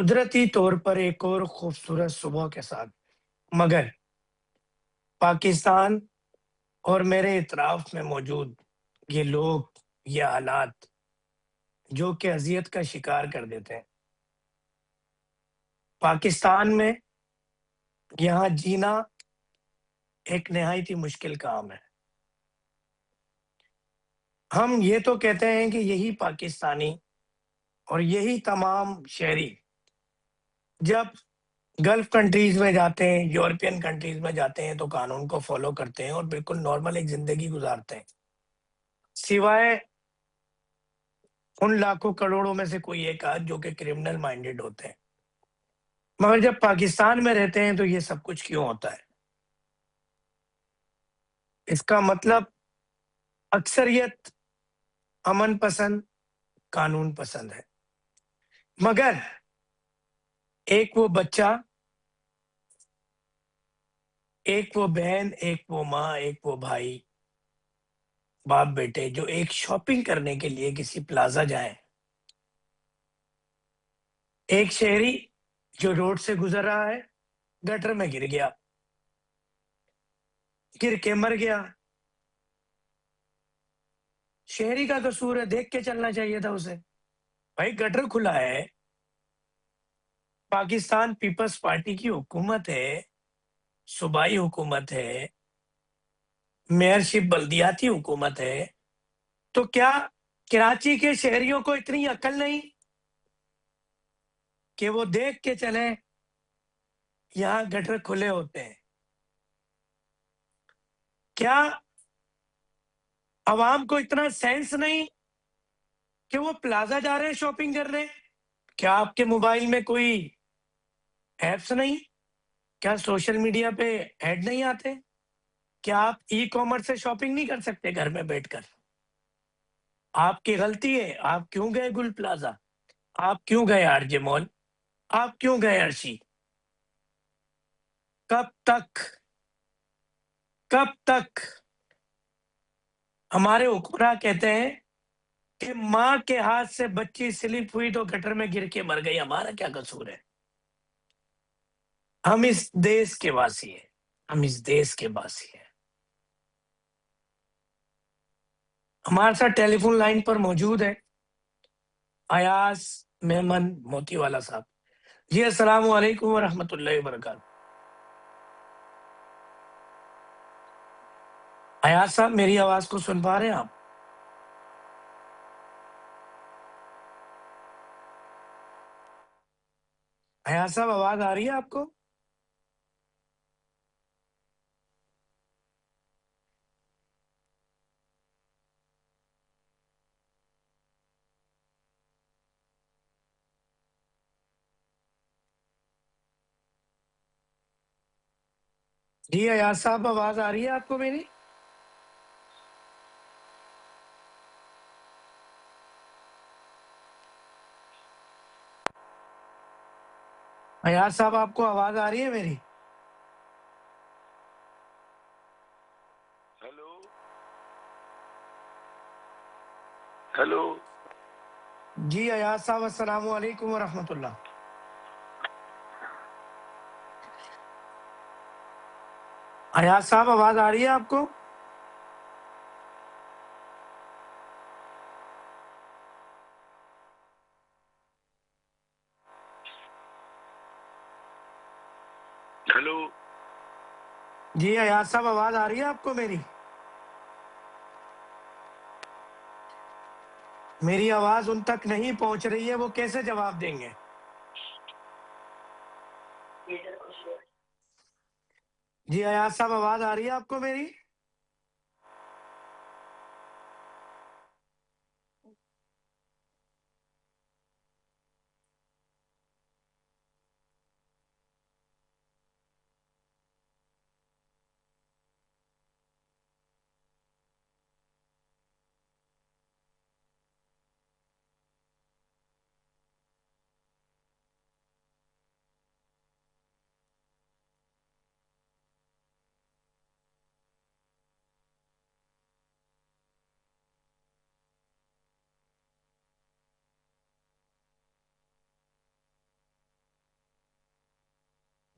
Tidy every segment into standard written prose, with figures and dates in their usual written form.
قدرتی طور پر ایک اور خوبصورت صبح کے ساتھ، مگر پاکستان اور میرے اطراف میں موجود یہ لوگ، یہ حالات جو کہ اذیت کا شکار کر دیتے ہیں۔ پاکستان میں یہاں جینا ایک نہایت ہی مشکل کام ہے۔ ہم یہ تو کہتے ہیں کہ یہی پاکستانی اور یہی تمام شہری جب گلف کنٹریز میں جاتے ہیں، یورپین کنٹریز میں جاتے ہیں تو قانون کو فالو کرتے ہیں اور بالکل نارمل ایک زندگی گزارتے ہیں، سوائے ان لاکھوں کروڑوں میں سے کوئی ایک آدھ جو کہ کرمنل مائنڈڈ ہوتے ہیں۔ مگر جب پاکستان میں رہتے ہیں تو یہ سب کچھ کیوں ہوتا ہے؟ اس کا مطلب اکثریت امن پسند، قانون پسند ہے، مگر ایک وہ بچہ، ایک وہ بہن، ایک وہ ماں، ایک وہ بھائی، باپ بیٹے جو ایک شاپنگ کرنے کے لیے کسی پلازا جائیں، ایک شہری جو روڈ سے گزر رہا ہے، گٹر میں گر گیا، گر کے مر گیا، شہری کا قصور ہے، دیکھ کے چلنا چاہیے تھا اسے۔ بھائی گٹر کھلا ہے، پاکستان پیپلز پارٹی کی حکومت ہے، صوبائی حکومت ہے، میئرشپ بلدیاتی حکومت ہے، تو کیا کراچی کے شہریوں کو اتنی عقل نہیں کہ وہ دیکھ کے چلیں یہاں گٹر کھلے ہوتے ہیں؟ کیا عوام کو اتنا سینس نہیں کہ وہ پلازا جا رہے ہیں شاپنگ کرنے؟ کیا آپ کے موبائل میں کوئی ایپس نہیں؟ کیا سوشل میڈیا پہ ایڈ نہیں آتے؟ کیا آپ ای کامرس سے شاپنگ نہیں کر سکتے گھر میں بیٹھ کر؟ آپ کی غلطی ہے، آپ کیوں گئے گل پلازا؟ آپ کیوں گئے آر جے مال؟ آپ کیوں گئے ارشی؟ کب تک ہمارے حکمراں کہتے ہیں کہ ماں کے ہاتھ سے بچی سلپ ہوئی تو گٹر میں گر کے مر گئی، ہمارا کیا قصور ہے؟ ہم اس دیش کے واسی ہیں، ہم اس دیش کے واسی ہیں۔ ہمارے ساتھ ٹیلی فون لائن پر موجود ہے ایاز میمن موتی والا صاحب۔ جی السلام علیکم ورحمۃ اللہ وبرکاتہ۔ ایاز صاحب میری آواز کو سن پا رہے ہیں آپ؟ ایاز صاحب آواز آ رہی ہے آپ کو؟ جی ایاز صاحب آواز آ رہی ہے آپ کو میری؟ ایاز صاحب آپ کو آواز آ رہی ہے میری؟ ہیلو جی ایاز صاحب السلام علیکم ورحمۃ اللہ۔ ایاز صاحب آواز آ رہی ہے آپ کو؟ ہیلو جی ایاز صاحب آواز آ رہی ہے آپ کو میری؟ میری آواز ان تک نہیں پہنچ رہی ہے، وہ کیسے جواب دیں گے؟ جی ایاز صاحب آواز آ رہی ہے آپ کو میری؟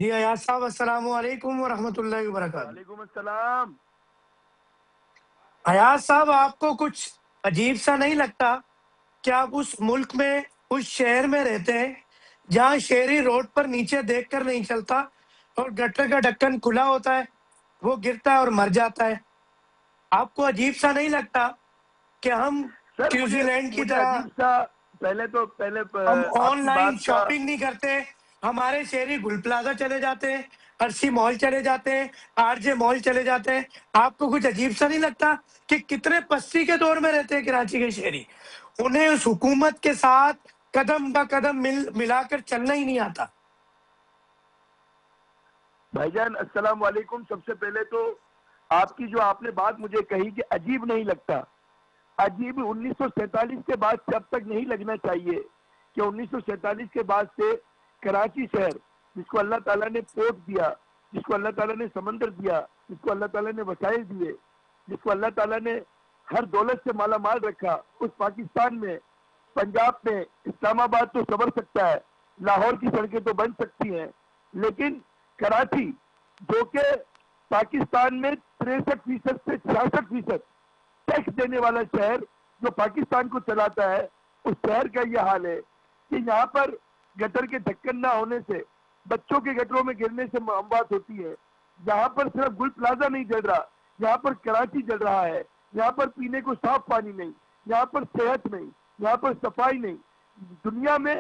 جی ایاز صاحب السلام علیکم ورحمۃ اللہ وبرکاتہ. وعلیکم السلام. ایاز صاحب آپ کو کچھ عجیب سا نہیں لگتا کہ آپ اس ملک میں اس شہر میں رہتے ہیں جہاں شہری روڈ پر نیچے دیکھ کر نہیں چلتا اور گٹر کا ڈھکن کھلا ہوتا ہے, وہ گرتا ہے اور مر جاتا ہے. آپ کو عجیب سا نہیں لگتا کہ ہم سر نیوزی لینڈ کی مجھے طرح عجیب سا پہلے ہم آپ آن کی لائن بات کا شاپنگ نہیں کرتے؟ ہمارے شہری گل پلازا چلے جاتے ہیں, ارسی مال چلے جاتے ہیں, آر جے مال چلے جاتے ہیں. آپ کو کچھ عجیب سا نہیں لگتا کہ کتنے پستی کے دور میں رہتے ہیں کراچی کے شہری؟ انہیں اس حکومت کے ساتھ قدم با قدم ملا کر چلنا ہی نہیں آتا. بھائی جان السلام علیکم. سب سے پہلے تو آپ کی جو آپ نے بات مجھے کہی کہ عجیب نہیں لگتا, عجیب 1947 کے بعد سے اب تک نہیں لگنا چاہیے کہ 1947 کے بعد سے کراچی شہر جس کو اللہ تعالیٰ نے پورٹ دیا, جس کو اللہ تعالیٰ نے سمندر دیا, جس کو اللہ تعالیٰ نے وسائل دیے, جس کو اللہ تعالیٰ نے ہر دولت سے مالا مال رکھا, اس پاکستان میں پنجاب میں اسلام آباد تو سنور سکتا ہے, لاہور کی سڑکیں تو بن سکتی ہیں, لیکن کراچی جو کہ پاکستان میں 63% سے 66% ٹیکس دینے والا شہر جو پاکستان کو چلاتا ہے, اس شہر کا یہ حال ہے کہ یہاں پر گٹر کے ڈھکن نہ ہونے سے بچوں کے گٹروں میں گرنے سے اموات ہوتی ہے. یہاں پر صرف گل پلازا نہیں جل رہا, یہاں پر کراچی جل رہا ہے. یہاں پر پینے کو صاف پانی نہیں, یہاں پر صحت نہیں, یہاں پر صفائی نہیں. دنیا میں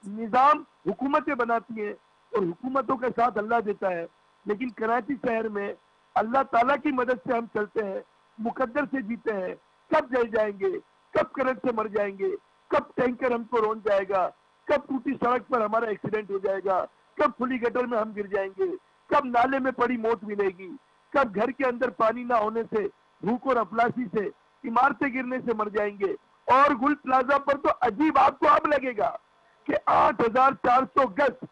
نظام حکومتیں بناتی ہیں اور حکومتوں کے ساتھ اللہ دیتا ہے, لیکن کراچی شہر میں اللہ تعالیٰ کی مدد سے ہم چلتے ہیں, مقدر سے جیتے ہیں. کب جل جائیں گے, کب کرنٹ سے مر جائیں گے, کب ٹینکر ہم کو رون جائے گا, کب ٹوٹی سڑک پر ہمارا ایکسیڈنٹ ہو جائے گا, کب کھلی گٹر میں ہم گر جائیں گے, کب نالے میں پڑی موت ملے گی, کب گھر کے اندر پانی نہ ہونے سے, بھوک اور افلاسی سے, عمارتیں گرنے سے مر جائیں گے. اور گل پلازا پر تو عجیب آپ کو اب لگے گا کہ 8,400 گز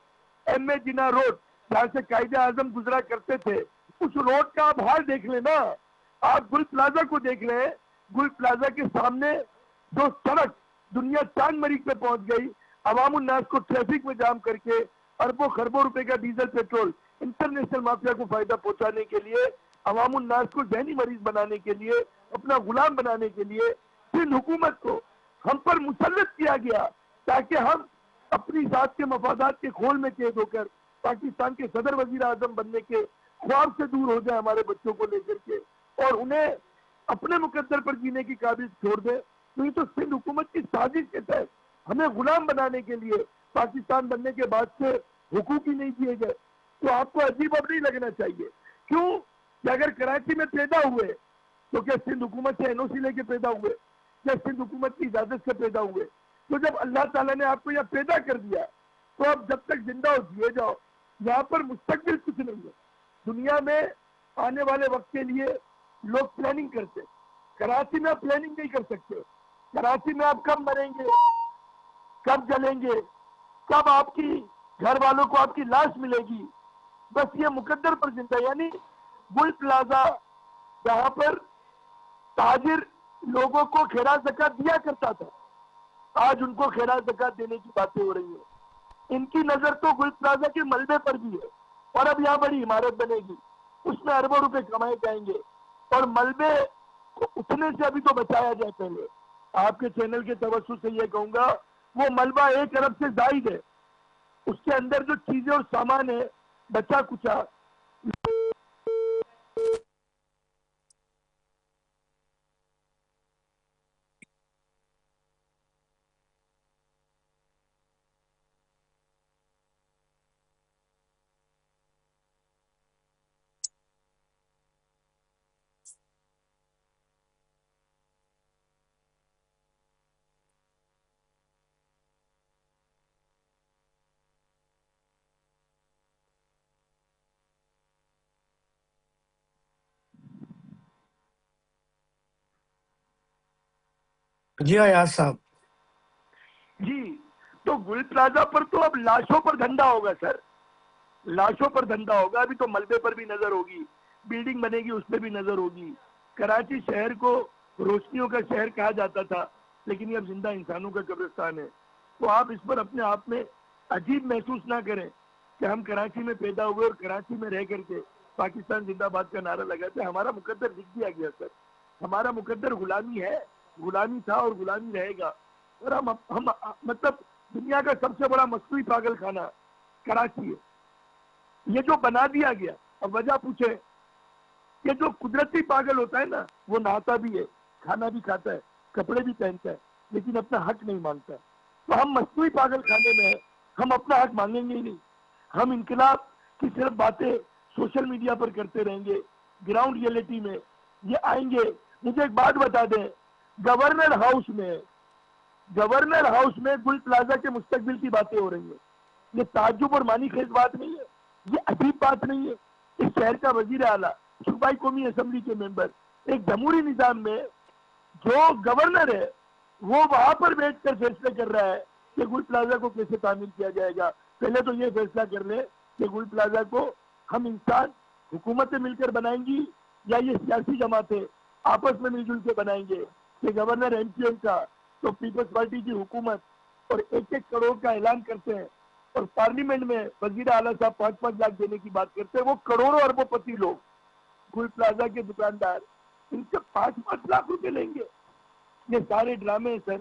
ایم اے جنا روڈ جہاں سے قائد اعظم گزرا کرتے تھے, اس روڈ کا آپ حال دیکھ لیں نا. آپ گل پلازا کو دیکھ لیں, گل پلازا کے سامنے جو سڑک دنیا چاند مریخ پہ پہنچ گئی, عوام الناس کو ٹریفک میں جام کر کے اربوں خربوں روپے کا ڈیزل پیٹرول انٹرنیشنل مافیا کو فائدہ پہنچانے کے لیے, عوام الناس کو ذہنی مریض بنانے کے لیے, اپنا غلام بنانے کے لیے سندھ حکومت کو ہم پر مسلط کیا گیا تاکہ ہم اپنی ذات کے مفادات کے کھول میں قید ہو کر پاکستان کے صدر وزیر اعظم بننے کے خواب سے دور ہو جائے ہمارے بچوں کو لے کر کے, اور انہیں اپنے مقدر پر جینے کی قابل چھوڑ دے. تو یہ تو سندھ حکومت کی سازش کے تحت ہمیں غلام بنانے کے لیے پاکستان بننے کے بعد سے حقوق ہی نہیں دیے گئے. تو آپ کو عجیب اب نہیں لگنا چاہیے. کیوں کہ اگر کراچی میں پیدا ہوئے تو کیا سندھ حکومت سے این او سی لے کے پیدا ہوئے, کیا سندھ حکومت کی اجازت سے پیدا ہوئے؟ تو جب اللہ تعالیٰ نے آپ کو یہاں پیدا کر دیا تو اب جب تک زندہ ہو جیے جاؤ. یہاں پر مستقبل کچھ نہیں ہے. دنیا میں آنے والے وقت کے لیے لوگ پلاننگ کرتے, کراچی میں آپ پلاننگ نہیں کر سکتے. کراچی میں آپ کب مریں گے, کب جلیں گے, کب آپ کی گھر والوں کو آپ کی لاش ملے گی, بس یہ مقدر پر زندہ. یعنی گل پلازا جہاں پر تاجر لوگوں کو خیرات زکات دیا کرتا تھا, آج ان کو خیرات زکات دینے کی باتیں ہو رہی ہیں. ان کی نظر تو گل پلازا کے ملبے پر بھی ہے, اور اب یہاں بڑی عمارت بنے گی, اس میں اربوں روپے کمائے جائیں گے, اور ملبے کو اٹھنے سے ابھی تو بچایا جائے. پہلے آپ کے چینل کے توسط سے یہ کہوں گا, وہ ملبہ 1 ارب سے زائد ہے, اس کے اندر جو چیزیں اور سامان ہے بچا کچا. جی ایاز صاحب. جی تو گل پلازا پر تو اب لاشوں پر دھندا ہوگا سر, لاشوں پر دھندا ہوگا. ابھی تو ملبے پر بھی نظر ہوگی, بلڈنگ بنے گی اس پہ بھی نظر ہوگی. کراچی شہر کو روشنیوں کا شہر کہا جاتا تھا, لیکن یہ اب زندہ انسانوں کا قبرستان ہے. تو آپ اس پر اپنے آپ میں عجیب محسوس نہ کریں. کہ ہم کراچی میں پیدا ہوئے اور کراچی میں رہ کر کے پاکستان زندہ باد کا نعرہ لگاتے. ہمارا مقدر لکھ دیا گیا سر. ہمارا مقدر غلامی ہے, غلامی تھا اور غلامی رہے گا. اور ہم مطلب دنیا کا سب سے بڑا مصنوعی پاگل خانہ کراچی ہے. یہ جو بنا دیا گیا, اب وجہ پوچھے کہ جو قدرتی پاگل ہوتا ہے نا, وہ نہاتا بھی ہے, کھانا بھی کھاتا ہے, کپڑے بھی پہنتا ہے, لیکن اپنا حق نہیں مانگتا. تو ہم مصنوعی پاگل خانے میں ہیں, ہم اپنا حق مانگیں گے ہی نہیں. ہم انقلاب کی صرف باتیں سوشل میڈیا پر کرتے رہیں گے, گراؤنڈ ریئلٹی میں یہ آئیں گے. مجھے ایک بات بتا دیں, گورنر ہاؤس میں گل پلازا کے مستقبل کی باتیں ہو رہی ہیں. یہ تعجب اور معنی خیز بات نہیں ہے, یہ عجیب بات نہیں ہے. اس شہر کا وزیر اعلیٰ, صوبائی قومی اسمبلی کے ممبر, ایک جمہوری نظام میں جو گورنر ہے وہ وہاں پر بیٹھ کر فیصلے کر رہا ہے کہ گل پلازا کو کیسے تعمیر کیا جائے گا. پہلے تو یہ فیصلہ کر لیں کہ گل پلازا کو ہم انسان حکومتیں مل کر بنائیں گی یا یہ سیاسی جماعتیں آپس میں مل جل کے بنائیں گے. کہ گورنر ایم پی ایم کا تو پیپلز پارٹی کی حکومت اور 1-1 کروڑ کا اعلان کرتے ہیں, اور پارلیمنٹ میں وزیر اعلیٰ صاحب 5-5 لاکھ دینے کی بات کرتے ہیں. وہ کروڑوں اربوں پتی لوگ, گل پلازا کے دکاندار, ان سے 5-5 لاکھ روپے لیں گے. یہ سارے ڈرامے ہیں سر,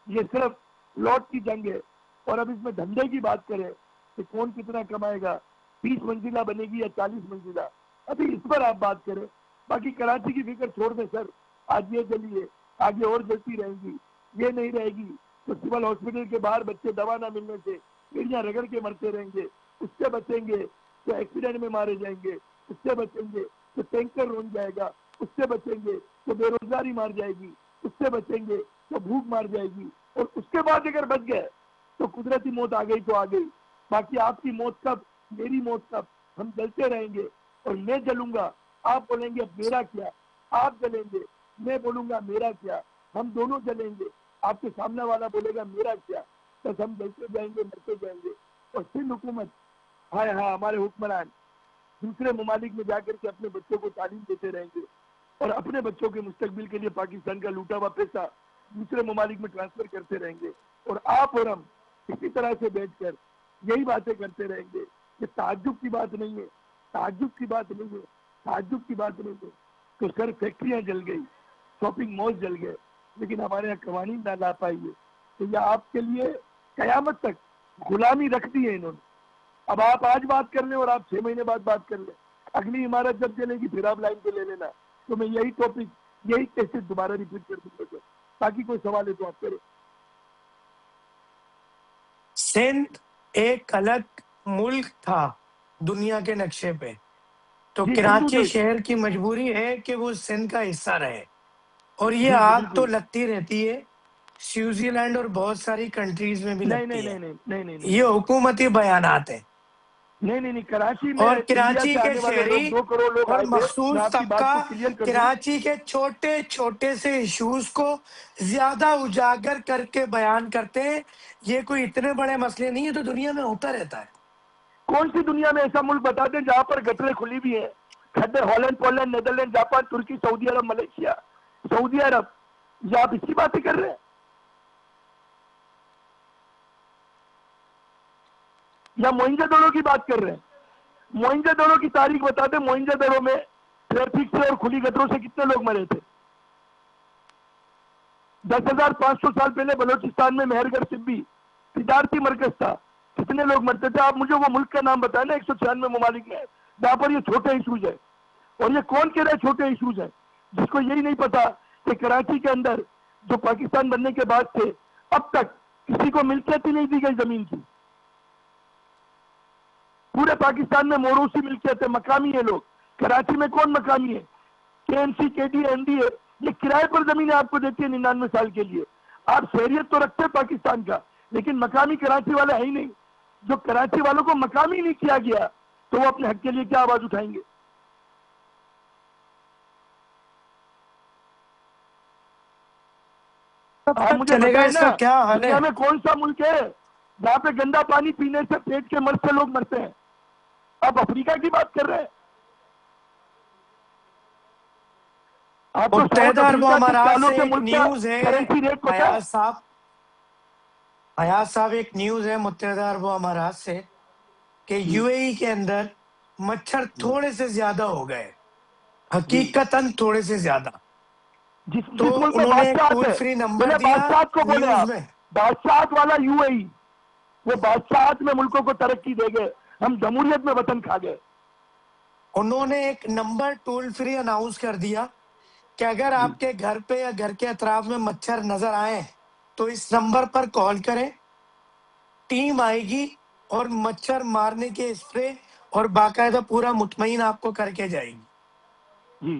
یہ صرف لوٹ کی جنگ ہے. اور اب اس میں دھندے کی بات کریں کہ کون کتنا کمائے گا, 20 منزلہ بنے گی یا 40 منزلہ, ابھی اس پر آپ بات کریں. باقی کراچی کی فکر چھوڑ دیں سر. آج یہ جلی ہے, آگے اور جلتی رہیں گی. یہ نہیں رہے گی تو سول ہاسپٹل کے باہر بچے دوا نہ ملنے سے پیڑیاں رگڑ کے مرتے رہیں گے. اس سے بچیں گے تو ایکسیڈنٹ میں مارے جائیں گے, اس سے بچیں گے تو ٹینکر رون جائے گا, اس سے بچیں گے تو بے روزگاری مار جائے گی, اس سے بچیں گے تو بھوک مار جائے گی. اور اس کے بعد اگر بچ گئے تو قدرتی موت آ گئی تو آ گئی. باقی آپ کی موت کب, میری موت کب, ہم جلتے رہیں گے. اور میں جلوں گا, آپ بولیں گے میرا کیا, آپ جلیں گے, میں بولوں گا میرا کیا, ہم دونوں جلیں گے. آپ کے سامنے والا بولے گا میرا کیا, بس ہم جلتے جائیں گے, مرتے جائیں گے. اور سندھ حکومت, ہائے ہاں ہمارے حکمران دوسرے ممالک میں جا کر کے اپنے بچوں کو تعلیم دیتے رہیں گے, اور اپنے بچوں کے مستقبل کے لیے پاکستان کا لوٹا ہوا پیسہ دوسرے ممالک میں ٹرانسفر کرتے رہیں گے. اور آپ اور ہم اسی طرح سے بیٹھ کر یہی باتیں کرتے رہیں گے. یہ تعجب کی بات نہیں ہے, تعجب کی بات نہیں ہے, تعجب کی بات نہیں ہے. تو سر فیکٹریاں جل گئی, شاپنگ مال جل گئے, لیکن ہمارے یہاں قوانین نہ لا پائی ہے. تو یہ آپ کے لیے قیامت تک غلامی رکھ دی ہے انہوں نے. اب آپ آج بات کر لیں اور آپ 6 مہینے بعد بات کر لیں, اگلی عمارت جب چلے گی پھر آپ لائن پہ لے لینا. تو میں یہی ٹاپک, یہی کیسے دوبارہ ریپیٹ کر دوں گا. باقی کوئی سوال ہے تو آپ کریں. سندھ ایک الگ ملک تھا دنیا کے نقشے پہ, تو جی ہندو کراچی دیش, شہر کی مجبوری ہے کہ وہ سندھ کا حصہ رہے. اور یہ جی جی آگ تو بالکل. لگتی رہتی ہے, سوئٹزرلینڈ لینڈ اور بہت ساری کنٹریز میں بھی نہیں نہیں لگتی ہے. نہیں نہیں نہیں نہیں یہ نہیں حکومتی بیانات ہیں. نہیں نہیں نہیں, کراچی میں اور انڈیا کراچی سے کے آنے والے لوگ شہری 2 کروڑ لوگ اور آئے تھے. میں مخصوص آپ کی بات طبقہ کو کلیئر کر دوں. کراچی کے چھوٹے چھوٹے سے ایشوز کو زیادہ اجاگر کر کے بیان کرتے ہیں. یہ کوئی اتنے بڑے مسئلے نہیں ہے, تو دنیا میں ہوتا رہتا ہے. کون سی دنیا میں ایسا ملک بتا دیں جہاں پر گٹریں کھلی بھی ہیں؟ کھڈے ہالینڈ, پولینڈ, نیدرلینڈ, جاپان, ترکی, سعودی عرب, ملیشیا, سعودی عرب, یہ آپ اسی باتیں کر رہے ہیں یا موئنجا دڑو کی بات کر رہے ہیں؟ موئنجا دڑو کی تاریخ بتا دیں. موئنجا دڑو میں ٹریفک سے اور کھلی گٹروں سے کتنے لوگ مرے تھے؟ 10,500 سال پہلے بلوچستان میں مہر گڑھ سبی تجارتی مرکز تھا, کتنے لوگ مرتے تھے؟ آپ مجھے وہ ملک کا نام بتائیں نا 196 ممالک میں جہاں پر یہ چھوٹے ایشوز ہیں. اور یہ کون کہہ رہے چھوٹے ایشوز ہیں؟ جس کو یہی نہیں پتا کہ کراچی کے اندر جو پاکستان بننے کے بعد سے اب تک کسی کو ملکیت ہی نہیں دی گئی زمین کی. پورے پاکستان میں موروثی ملکیت ہے, مقامی ہے لوگ. کراچی میں کون مقامی ہے؟ کے این سی, کے ڈی, این ڈی ہے, یہ کرائے پر زمینیں آپ کو دیتی ہے 99 سال کے لیے. آپ شہریت تو رکھتے پاکستان کا, لیکن مقامی کراچی والے ہے ہی نہیں. جو کراچی والوں کو مقامی نہیں کیا گیا تو وہ اپنے حق کے لیے کیا آواز اٹھائیں گے؟ کب آپ تک مجھے چلے گا, بتائیں اس نا, کا کیا حل دنیا ہے؟ میں کون سا ملک ہے جہاں پہ گندا پانی پینے سے پیٹ کے مرض سے لوگ مرتے ہیں؟ آپ افریقہ کی بات کر رہے ہیں. آپ کو ساؤتھ متحدہ عرب افریقہ کے امارات چالوں سے کے ایک ملک کا نیوز ہے, کرنسی ریٹ پتا ہے؟ ایاز صاحب, ایاز صاحب ایک نیوز ہے متحدہ عرب امارات سے کہ یو اے ای کے اندر مچھر تھوڑے سے زیادہ ہو گئے، حقیقتاً تھوڑے سے زیادہ. جس تو ملک میں انہوں نے بادشاہت ٹول ہے، فری نمبر انہیں دیا بادشاہت کو بولے نیوز آپ، میں. بادشاہت والا یو اے ای، وہ بادشاہت میں ملکوں کو ترقی دے گئے، ہم جمہوریت میں وطن کھا گئے. انہوں نے ایک نمبر ٹول فری اناؤنس کر دیا کہ اگر آپ کے گھر پہ یا گھر کے اطراف میں مچھر نظر آئے تو اس نمبر پر کال کریں، ٹیم آئے گی اور مچھر مارنے کے اسپرے اور باقاعدہ پورا مطمئن آپ کو کر کے جائے گی. جی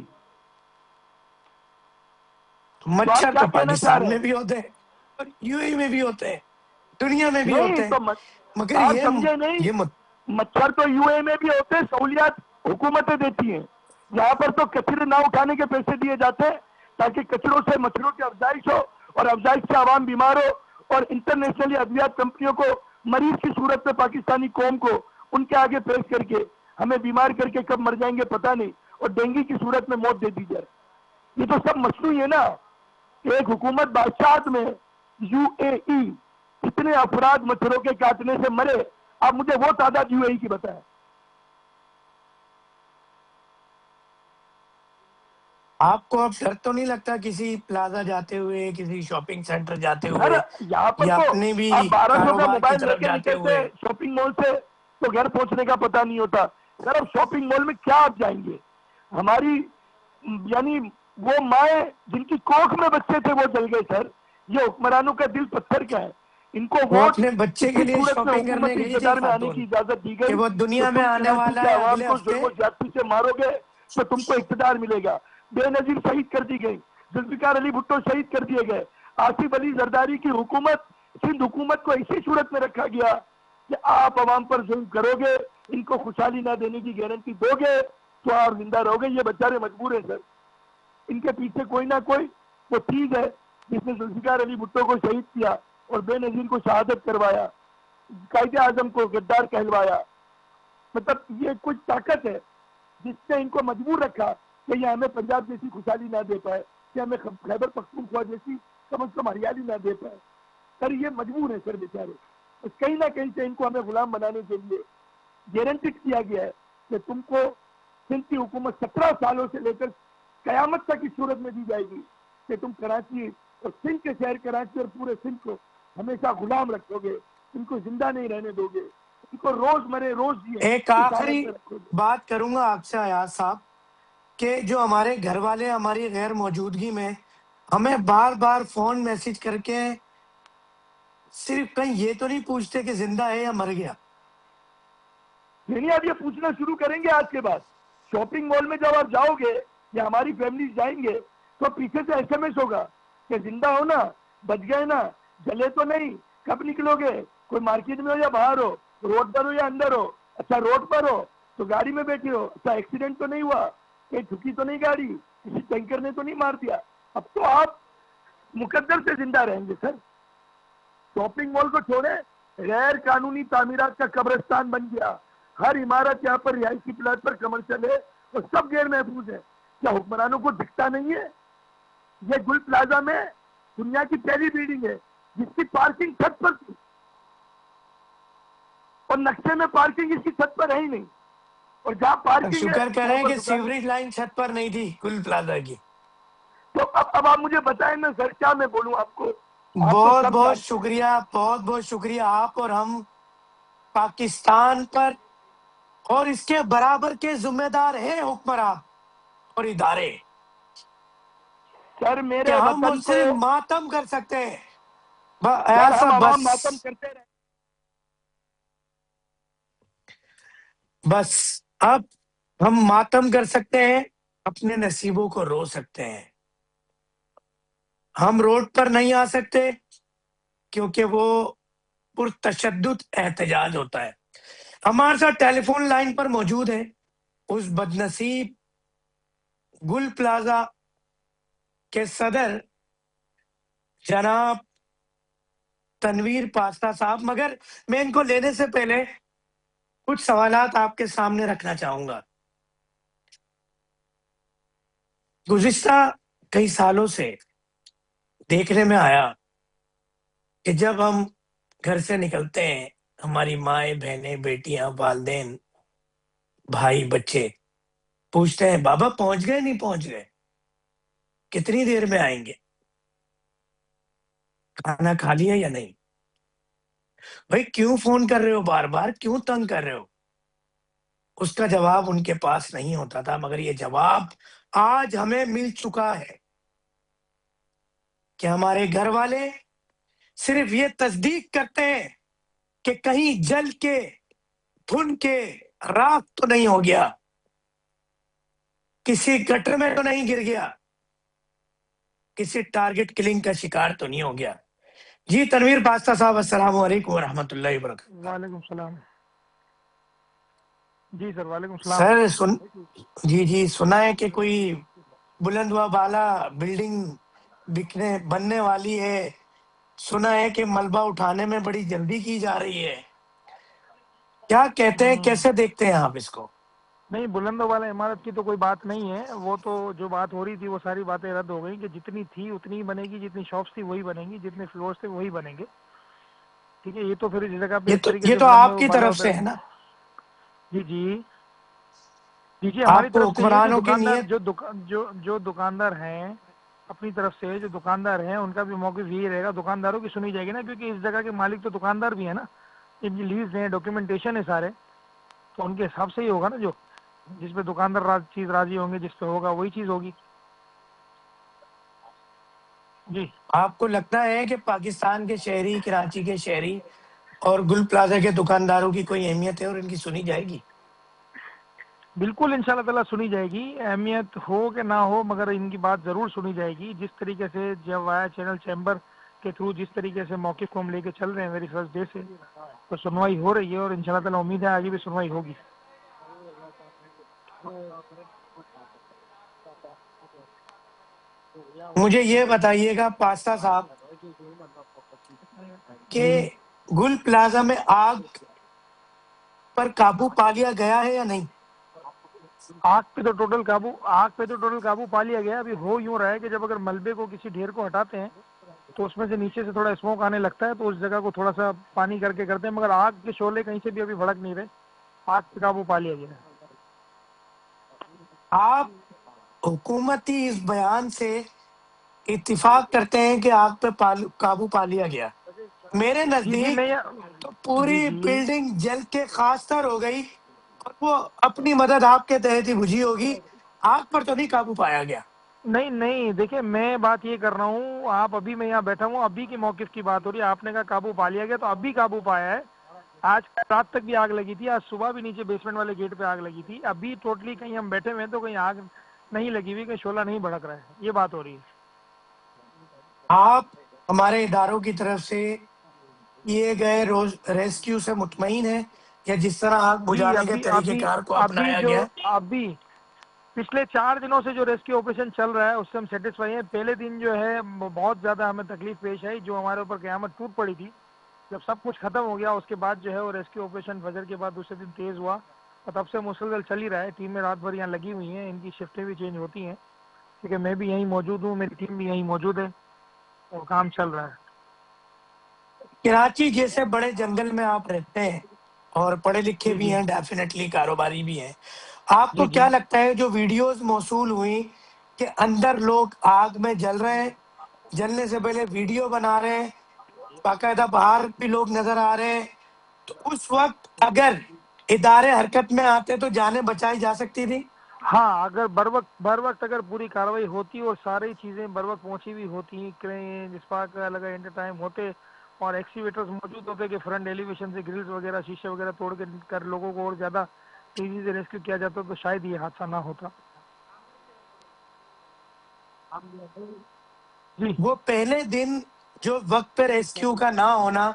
مچھر کیا تو کہنا چاہ پاکستان رہے میں ہیں؟ بھی ہوتے ہیں اور یو اے میں بھی ہوتے ہیں، دنیا میں بھی نہیں ہوتے ہیں، تو مگر آپ سمجھے نہیں، یہ مچھر تو یو اے میں بھی ہوتے ہیں، سہولیات حکومتیں دیتی ہیں. یہاں پر تو کچرے نہ اٹھانے کے پیسے دیے جاتے ہیں تاکہ کچروں سے مچھروں کی افزائش ہو اور افزائش سے عوام بیمار ہو، اور انٹرنیشنل ادویات کمپنیوں کو مریض کی صورت میں پاکستانی قوم کو ان کے آگے پیش کر کے ہمیں بیمار کر کے کب مر جائیں گے پتہ نہیں، اور ڈینگی کی صورت میں موت دے دی جائے. یہ تو سب مصنوعی ہے نا. ایک حکومت بادشاہت میں یو اے ای کتنے افراد مچھروں کے کاٹنے سے مرے، آپ مجھے وہ تعداد یو اے ای کی بتائیں. آپ کو اب ڈر تو نہیں لگتا کسی پلازا جاتے ہوئے، کسی شاپنگ سینٹر جاتے سر ہوئے یہاں پر یا تو اپنے بھی آپ 1200 کا کاروبار کی موبائل لے طرف کے جاتے نکلتے ہوئے؟ ہیں شاپنگ مال سے تو گھر پہنچنے کا پتہ نہیں ہوتا. سر اب شاپنگ مال میں کیا آپ جائیں گے؟ ہماری یعنی وہ مائیں جن کی کوکھ میں بچے تھے وہ جل گئے. سر یہ حکمرانوں کا دل پتھر کیا ہے؟ ان کو وہ ووٹ اپنے بچے کے اسی لیے صورت میں شاپنگ کرنے حکومتی گئی تھی اقتدار میں آنے کی خاتون اجازت دی کہ گئی وہ تو دنیا میں تم آنے کراچی والا کے ہے عوام اگلے کو ہفتے. ظلم و زیادتی سے مارو گے تو تم کو اقتدار ملے گا. بے نظیر شہید کر دی گئی، ذوالفقار علی بھٹو شہید کر دیے گئے، آصف علی زرداری کی حکومت سندھ حکومت کو اسی صورت میں رکھا گیا کہ آپ عوام پر ظلم کرو گے، ان کو خوشحالی نہ دینے کی گارنٹی دو گے تو آپ زندہ رہو گے. یہ بیچارے مجبور ہیں. سر ان کے پیچھے کوئی نہ کوئی وہ چیز ہے جس نے ذوالفقار علی بھٹو کو شہید کیا اور بے نظیر کو شہادت کروایا، قائد اعظم کو غدار کہلوایا. مطلب یہ کچھ طاقت ہے جس نے ان کو مجبور رکھا کہ یہ ہمیں پنجاب جیسی خوشحالی نہ دے پائے، کہ ہمیں خیبر پختونخوا جیسی کم از کم ہریالی نہ دے پائے. سر یہ مجبور ہے سر بیچارے. کہیں نہ کہیں سے ان کو ہمیں غلام بنانے کے لیے گارنٹی کیا گیا ہے کہ تم کو سندھ کی حکومت 17 سالوں سے لے کر قیامت تک اس صورت میں دی جائے گی کہ تم کراچی اور سندھ کے شہر کراچی اور پورے سندھ کو ہمیشہ غلام رکھو گے، ان کو زندہ نہیں رہنے دو گے، ان کو روز مرے روز جیے ایک اس حالت آخری میں رکھو گے. بات کروں گا آپ سے ایاز صاحب کہ جو ہمارے گھر والے ہماری غیر موجودگی میں ہمیں بار بار فون میسج کر کے صرف کہیں یہ تو نہیں پوچھتے کہ زندہ ہے یا مر گیا. یعنی آپ یہ پوچھنا شروع کریں گے آج کے بعد شاپنگ مال میں جب آپ جاؤ گے یا ہماری فیملی جائیں گے تو پیچھے سے ایس ایم ایس ہوگا کہ زندہ ہو نا، بچ گئے نا، جلے تو نہیں، کب نکلو گے، کوئی مارکیٹ میں ہو یا باہر ہو، روڈ پر ہو یا اندر ہو، اچھا روڈ پر ہو تو گاڑی میں بیٹھے ہو، اچھا ایکسیڈنٹ تو نہیں ہوا، کہیں ٹھکی تو نہیں گاڑی، کسی ٹینکر نے تو نہیں مار دیا. اب تو آپ مقدر سے زندہ رہیں گے. سر شاپنگ مال کو چھوڑے، غیر قانونی تعمیرات کا قبرستان بن گیا. ہر عمارت یہاں پر رہائشی پلاٹ پر کمرشل ہے اور سب غیر محفوظ ہے. کیا حکمرانوں کو دکھتا نہیں ہے؟ یہ گل پلازا میں دنیا کی پہلی بلڈنگ ہے جس کی پارکنگ چھت پر تھی اور نقشے میں پارکنگ اس کی چھت پر ہے ہی نہیں، اور جہاں پارکنگ ہے شکر وہاں کریں پر کہ دکانیں. سیوریج لائن چھت پر نہیں تھی گل پلازا کی. تو اب آپ مجھے بتائیں نا سر، کیا میں بولوں آپ کو؟ آپ تو بہت سب بہت جانتے ہیں. شکریہ، بہت بہت شکریہ. آپ اور ہم پاکستان پر اور اس کے برابر کے ذمہ دار ہیں حکمراں اور ادارے سر کہ میرے ہم وطن اس کو، سے ماتم کر سکتے ہیں. سر ہم ایسا عوام ماتم کرتے رہے. بس اب ہم ماتم کر سکتے ہیں، اپنے نصیبوں کو رو سکتے ہیں. ہم روڈ پر نہیں آ سکتے کیونکہ وہ پرتشدد احتجاج ہوتا ہے. ہمارے ساتھ ٹیلی فون لائن پر موجود ہے اس بدنصیب گل پلازا کے صدر جناب تنویر پاستا صاحب. مگر میں ان کو لینے سے پہلے کچھ سوالات آپ کے سامنے رکھنا چاہوں گا. گزشتہ کئی سالوں سے دیکھنے میں آیا کہ جب ہم گھر سے نکلتے ہیں ہماری مائیں بہنیں بیٹیاں والدین بھائی بچے پوچھتے ہیں بابا پہنچ گئے نہیں پہنچ گئے، کتنی دیر میں آئیں گے، کھانا کھا لیا یا نہیں؟ بھائی کیوں فون کر رہے ہو بار بار، کیوں تنگ کر رہے ہو؟ اس کا جواب ان کے پاس نہیں ہوتا تھا، مگر یہ جواب آج ہمیں مل چکا ہے کہ ہمارے گھر والے صرف یہ تصدیق کرتے ہیں کہ کہیں جل کے بھن کے راکھ تو نہیں ہو گیا، کسی گٹر میں تو نہیں گر گیا، کسی ٹارگٹ کلنگ کا شکار تو نہیں ہو گیا۔ جی تنویر پاستہ صاحب، السلام علیکم ورحمۃ اللہ وبرکاتہ۔ وعلیکم السلام۔ جی سر، وعلیکم السلام۔ سر جی سنا ہے کہ کوئی بلند و بالا بلڈنگ بننے والی ہے، سنا ہے کہ ملبہ اٹھانے میں بڑی جلدی کی جا رہی ہے، کیا کہتے ہیں، کیسے دیکھتے ہیں آپ اس کو؟ نہیں، بلند والا عمارت کی تو کوئی بات نہیں ہے، وہ تو جو بات ہو رہی تھی وہ ساری باتیں رد ہو گئی کہ جتنی تھی اتنی ہی بنے گی، جتنی شاپس تھی وہی بنے گی، جتنے فلورس تھے وہی بنیں گے، ٹھیک ہے۔ یہ تو پھر اس جگہ پہ اس طریقے یہ سے تو بلند آپ کی والا طرف ہوتا سے ہے ہے۔ نا؟ جی ہماری آپ کو طرف سے یہ حکمرانوں کی نیت جو دکاندار ہیں اپنی طرف سے، جو دکاندار ہیں ان کا بھی موقف یہی رہے گا، دکانداروں کی سنی جائے گی نا، کیونکہ اس جگہ کے مالک تو دکاندار بھی ہیں نا، ان کی لیز ہیں، ڈاکیومنٹیشن ہے سارے، تو ان کے حساب سے ہی ہوگا نا، جو جس پہ دکاندار چیز راضی ہوں گے، جس پہ ہوگا وہی چیز ہوگی۔ جی آپ کو لگتا ہے کہ پاکستان کے شہری، کراچی کے شہری اور گل پلازا کے دکانداروں کی کوئی اہمیت ہے اور ان کی سنی جائے گی؟ بالکل، ان شاء اللہ تعالیٰ سنی جائے گی، اہمیت ہو کہ نہ ہو مگر ان کی بات ضرور سنی جائے گی، جس طریقے سے جب آیا چینل چیمبر کے تھرو جس طریقے سے موقف کو ہم لے کے چل رہے ہیں ویری فرسٹ ڈے سے، تو سنوائی ہو رہی ہے اور ان شاء اللہ تعالیٰ امید ہے آگے بھی سنوائی ہوگی۔ مجھے یہ بتائیے گا پاستہ صاحب کہ جی، گل پلازا میں آگ پر قابو پا لیا گیا ہے یا نہیں؟ آگ پہ تو ٹوٹل قابو پا لیا گیا۔ ابھی ہو یوں رہا ہے کہ جب اگر ملبے کو کسی ڈھیر کو ہٹاتے ہیں تو اس میں سے نیچے سے تھوڑا اسموک آنے لگتا ہے، تو اس جگہ کو تھوڑا سا پانی کر کے کرتے ہیں، مگر آگ کے شعلے کہیں سے بھی ابھی بھڑک نہیں رہے، آگ پہ قابو پا لیا گیا ہے۔ آپ حکومتی اس بیان سے اتفاق کرتے ہیں کہ آگ پہ قابو پا لیا گیا؟ میرے جی نزدیک نہیں، تو جی پوری جی بلڈنگ جل کے خاکستر ہو گئی اور وہ اپنی مدد آپ کے تحت ہی بجھی ہوگی، آگ پر تو نہیں قابو پایا گیا۔ نہیں دیکھیں، میں بات یہ کر رہا ہوں، آپ ابھی میں یہاں بیٹھا ہوں، ابھی کے موقف کی بات ہو رہی ہے، آپ نے کہا قابو پا لیا گیا، تو ابھی قابو پایا ہے۔ آج رات تک بھی آگ لگی تھی، آج صبح بھی نیچے بیسمنٹ والے گیٹ پہ آگ لگی تھی، ابھی ٹوٹلی کہیں ہم بیٹھے ہوئے ہیں تو کہیں آگ نہیں لگی ہوئی، کہیں شعلہ نہیں بھڑک رہا ہے، یہ بات ہو رہی ہے۔ آپ ہمارے اداروں کی طرف سے کیے گئے ریسکیو سے مطمئن ہیں یا جس طرح آگ جی بجھانے کے طریقہ کار کو اپنایا گیا؟ ابھی پچھلے 4 دنوں سے جو ریسکیو آپریشن چل رہا ہے اس سے ہم سیٹسفائی ہیں۔ پہلے دن جو ہے بہت زیادہ ہمیں تکلیف پیش آئی، جو ہمارے اوپر قیامت ٹوٹ پڑی تھی، جب سب کچھ ختم ہو گیا اس کے بعد جو ہے وہ ریسکیو آپریشن فجر کے بعد دوسرے دن تیز ہوا، اور تب سے مسلسل چل ہی رہا ہے، ٹیمیں رات بھر یہاں لگی ہوئی ہیں، ان کی شفٹیں بھی چینج ہوتی ہیں، کیونکہ میں بھی یہیں موجود ہوں، میری ٹیم بھی یہیں موجود ہے، اور کام چل رہا ہے۔ کراچی جیسے بڑے جنگل میں آپ رہتے ہیں اور پڑھے لکھے جی بھی جی ہیں، ڈیفینیٹلی کاروباری بھی ہیں، آپ کو جی جی کیا لگتا ہے جو ویڈیوز موصول ہوئی کہ اندر لوگ آگ میں جل رہے ہیں، جلنے سے پہلے ویڈیو بنا رہے ہیں، باقاعدہ باہر بھی لوگ نظر آ رہے ہیں، تو اس وقت اگر ادارے حرکت میں آتے تو جانیں بچائی جا سکتی تھی؟ ہاں، اگر بر وقت اگر پوری کارروائی ہوتی اور ساری چیزیں بر وقت پہنچی ہوئی ہوتی، کرین اسپاک الگ انٹر ٹائم ہوتے اور ایکسیویٹرز موجود ہوتے کہ فرنٹ ایلیویشن سے گرلز وغیرہ شیشے وغیرہ توڑ کے کر لوگوں کو اور زیادہ تیزی سے ریسکیو کیا جاتا تو شاید یہ حادثہ نہ ہوتا۔ جی وہ پہلے دن جو وقت پہ ریسکیو کا نہ ہونا،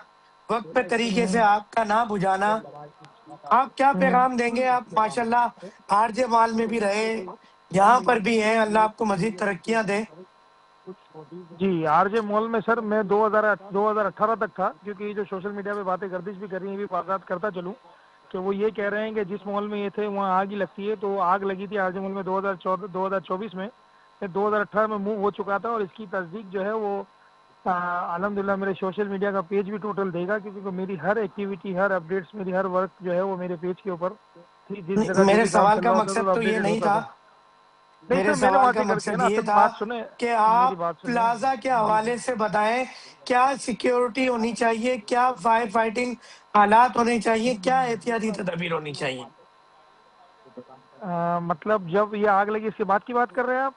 وقت پہ طریقے سے آگ کا نہ بجھانا، آپ کیا پیغام دیں گے؟ آپ ماشاءاللہ آر جے مال میں بھی رہے، یہاں پر بھی ہیں، اللہ آپ کو مزید ترقیاں دے۔ جی آر جے مال میں سر میں 2018 تک تھا، کیونکہ یہ جو سوشل میڈیا پہ باتیں گردش بھی کر رہی ہیں، بھی واضح کرتا چلوں کہ وہ یہ کہہ رہے ہیں کہ جس مال میں یہ تھے وہاں آگ ہی لگتی ہے، تو آگ لگی تھی آر جے مال میں 2024 میں، 2018 میں موو ہو چکا تھا، اور اس کی تصدیق جو ہے وہ الحمدللہ میرے سوشل میڈیا کا پیج بھی ٹوٹل دے گا، کیونکہ میری ہر ایکٹیویٹی، ہر اپڈیٹس، میری ہر ورک جو ہے وہ میرے پیج کے اوپر تھی، جس جگہ جو میرے بھی کام سوال چل کا رہا ہوتا تھا مقصد تو تو یہ اپڈیٹڈ نہیں ہوتا تھا، تھا۔ نہیں میرے سر، میں نے سوال کا باتیں کر کے مقصد نا، یہ سر تھا بات سنیں، کہ میری آپ بات سنیں پلازا کے جی۔ حوالے سے بتائیں کیا سیکیورٹی ہونی چاہیے، کیا فائر فائٹنگ حالات ہونے چاہیے، کیا احتیاطی تدابیر ہونی چاہیے؟ مطلب جب یہ آگ لگی اس کے بعد کی بات کر رہے ہیں آپ؟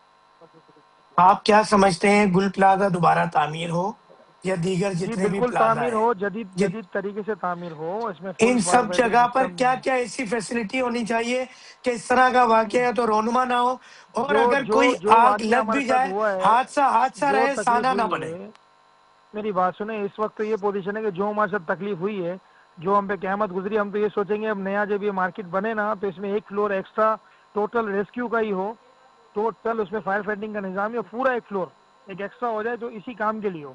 آپ کیا سمجھتے ہیں گل پلازا دوبارہ تعمیر ہو یا دیگر جی جتنے بھی بالکل پلازا تعمیر ہیں، ہو، جدید طریقے سے تعمیر ہو، اس میں فل ان فائر سب فائٹنگ جگہ پر سسٹم۔ کیا کیا ایسی فیسلٹی ہونی چاہیے کہ اس طرح کا واقعہ ہے تو رونما نہ ہو، اور جو اگر جو کوئی جو آگ واقعہ لگ ہمارے بھی ساتھ جائے ہوا ہے، حادثہ جو رہے، تکلیف سانا نہ ہوئی پڑے؟ ہے، میری بات سنیں، اس وقت تو یہ پوزیشن ہے کہ جو ہمارے ساتھ تکلیف ہوئی ہے، جو ہم پہ قیامت گزری، ہم تو یہ سوچیں گے اب نیا جب یہ مارکیٹ بنے نا تو اس میں ایک فلور ایکسٹرا ٹوٹل ریسکیو کا ہی ہو، ٹوٹل اس میں فائر فائٹنگ کا نظام ہی ہو، پورا ایک فلور ایک ایکسٹرا ہو جائے جو اسی کام کے لیے ہو،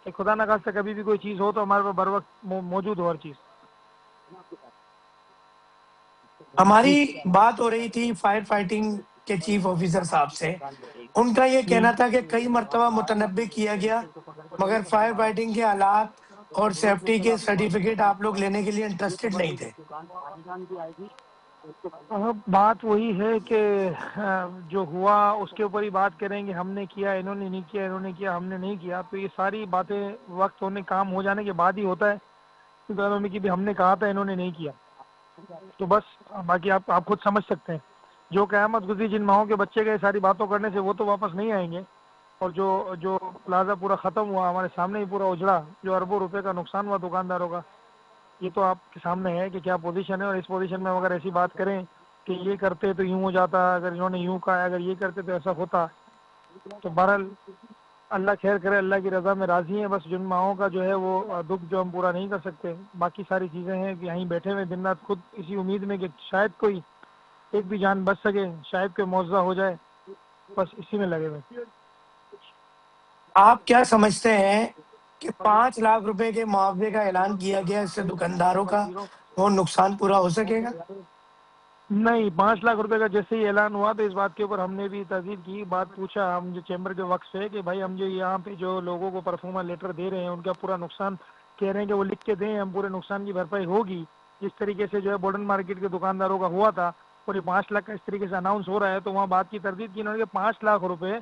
کہ خدا نہ خواستہ کبھی بھی کوئی چیز ہو تو ہمارے پاس بر وقت موجود ہو ہر چیز۔ جی ہماری بات ہو رہی تھی فائر فائٹنگ کے چیف آفیسر صاحب سے، ان کا یہ جی کہنا تھا کہ کئی مرتبہ متنبع کیا گیا مگر فائر فائٹنگ کے آلات اور سیفٹی کے سرٹیفکیٹ آپ لوگ لینے کے لیے انٹرسٹڈ نہیں تھے۔ بات وہی ہے کہ جو ہوا اس کے اوپر ہی بات کریں گے، ہم نے کیا، انہوں نے نہیں کیا، انہوں نے کیا، ہم نے نہیں کیا، تو یہ ساری باتیں وقت ہونے کام ہو جانے کے بعد ہی ہوتا ہے کہ بھی ہم نے کہا تھا، انہوں نے نہیں کیا، تو بس باقی آپ خود سمجھ سکتے ہیں۔ جو قیامت گزری جن ماہوں کے بچے گئے ساری باتوں کرنے سے، وہ تو واپس نہیں آئیں گے، اور جو پلازا پورا ختم ہوا ہمارے سامنے ہی پورا اجڑا، جو اربوں روپے کا نقصان ہوا دکانداروں کا، یہ تو آپ کے سامنے ہے کہ کیا پوزیشن ہے، اور اس پوزیشن میں اگر ایسی بات کریں کہ یہ کرتے تو یوں ہو جاتا، اگر انہوں نے یوں کہا، اگر یہ کرتے تو ایسا ہوتا، تو بہرحال اللہ خیر کرے، اللہ کی رضا میں راضی ہیں، بس جن ماہوں کا جو ہے وہ دکھ جو ہم پورا نہیں کر سکتے، باقی ساری چیزیں ہیں کہ یہیں بیٹھے ہوئے دن رات خود اسی امید میں کہ شاید کوئی ایک بھی جان بچ سکے، شاید کوئی معاوضہ ہو جائے، بس اسی میں لگے ہوئے۔ آپ کیا سمجھتے ہیں کہ 5 لاکھ روپے کے معاوضے کا اعلان کیا گیا، اس سے دکانداروں کا وہ نقصان پورا ہو سکے گا؟ نہیں، 5 لاکھ روپے کا جیسے ہی اعلان ہوا تو اس بات کے اوپر ہم نے بھی تحقیق کی، بات پوچھا ہم جو چیمبر کے وقت سے کہ بھائی ہم جو یہاں پہ جو لوگوں کو پرفارما لیٹر دے رہے ہیں ان کا پورا نقصان کہہ رہے ہیں کہ وہ لکھ کے دیں، ہم پورے نقصان کی بھرپائی ہوگی جس طریقے سے جو ہے بولڈن مارکیٹ کے دکانداروں کا ہوا تھا، اور یہ 5 لاکھ کا اس طریقے سے اناؤنس ہو رہا ہے، تو وہاں بات کی تردید کی انہوں نے کہ 5 لاکھ روپے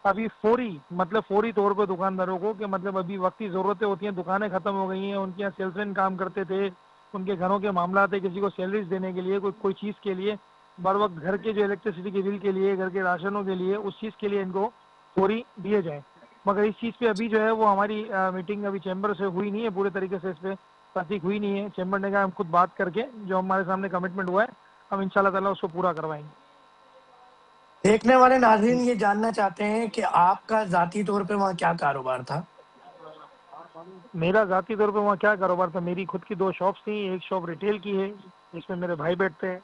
ابھی فوری طور پہ دکانداروں کو، کہ مطلب ابھی وقتی ضرورتیں ہوتی ہیں، دکانیں ختم ہو گئی ہیں، ان کے یہاں سیلس مین کام کرتے تھے، ان کے گھروں کے معاملات ہیں، کسی کو سیلریز دینے کے لیے، کوئی چیز کے لیے، بر وقت گھر کے جو الیکٹریسٹی کے بل کے لیے، گھر کے راشنوں کے لیے، اس چیز کے لیے ان کو فوری دیے جائیں، مگر اس چیز پہ ابھی جو ہے وہ ہماری میٹنگ ابھی چیمبر سے ہوئی نہیں ہے، پورے طریقے سے اس پہ تصدیق ہوئی نہیں ہے، چیمبر نے کہا ہم خود بات کر کے جو ہمارے سامنے کمٹمنٹ ہوا ہے ہم ان شاء اللہ تعالیٰ اس کو پورا کروائیں گے۔ دیکھنے والے ناظرین یہ جاننا چاہتے ہیں کہ آپ کا ذاتی طور پہ وہاں کیا کاروبار تھا؟ میرا ذاتی طور پہ وہاں کیا کاروبار تھا، میری خود کی 2 شاپس تھیں، ایک شاپ ریٹیل کی ہے جس میں میرے بھائی بیٹھتے ہیں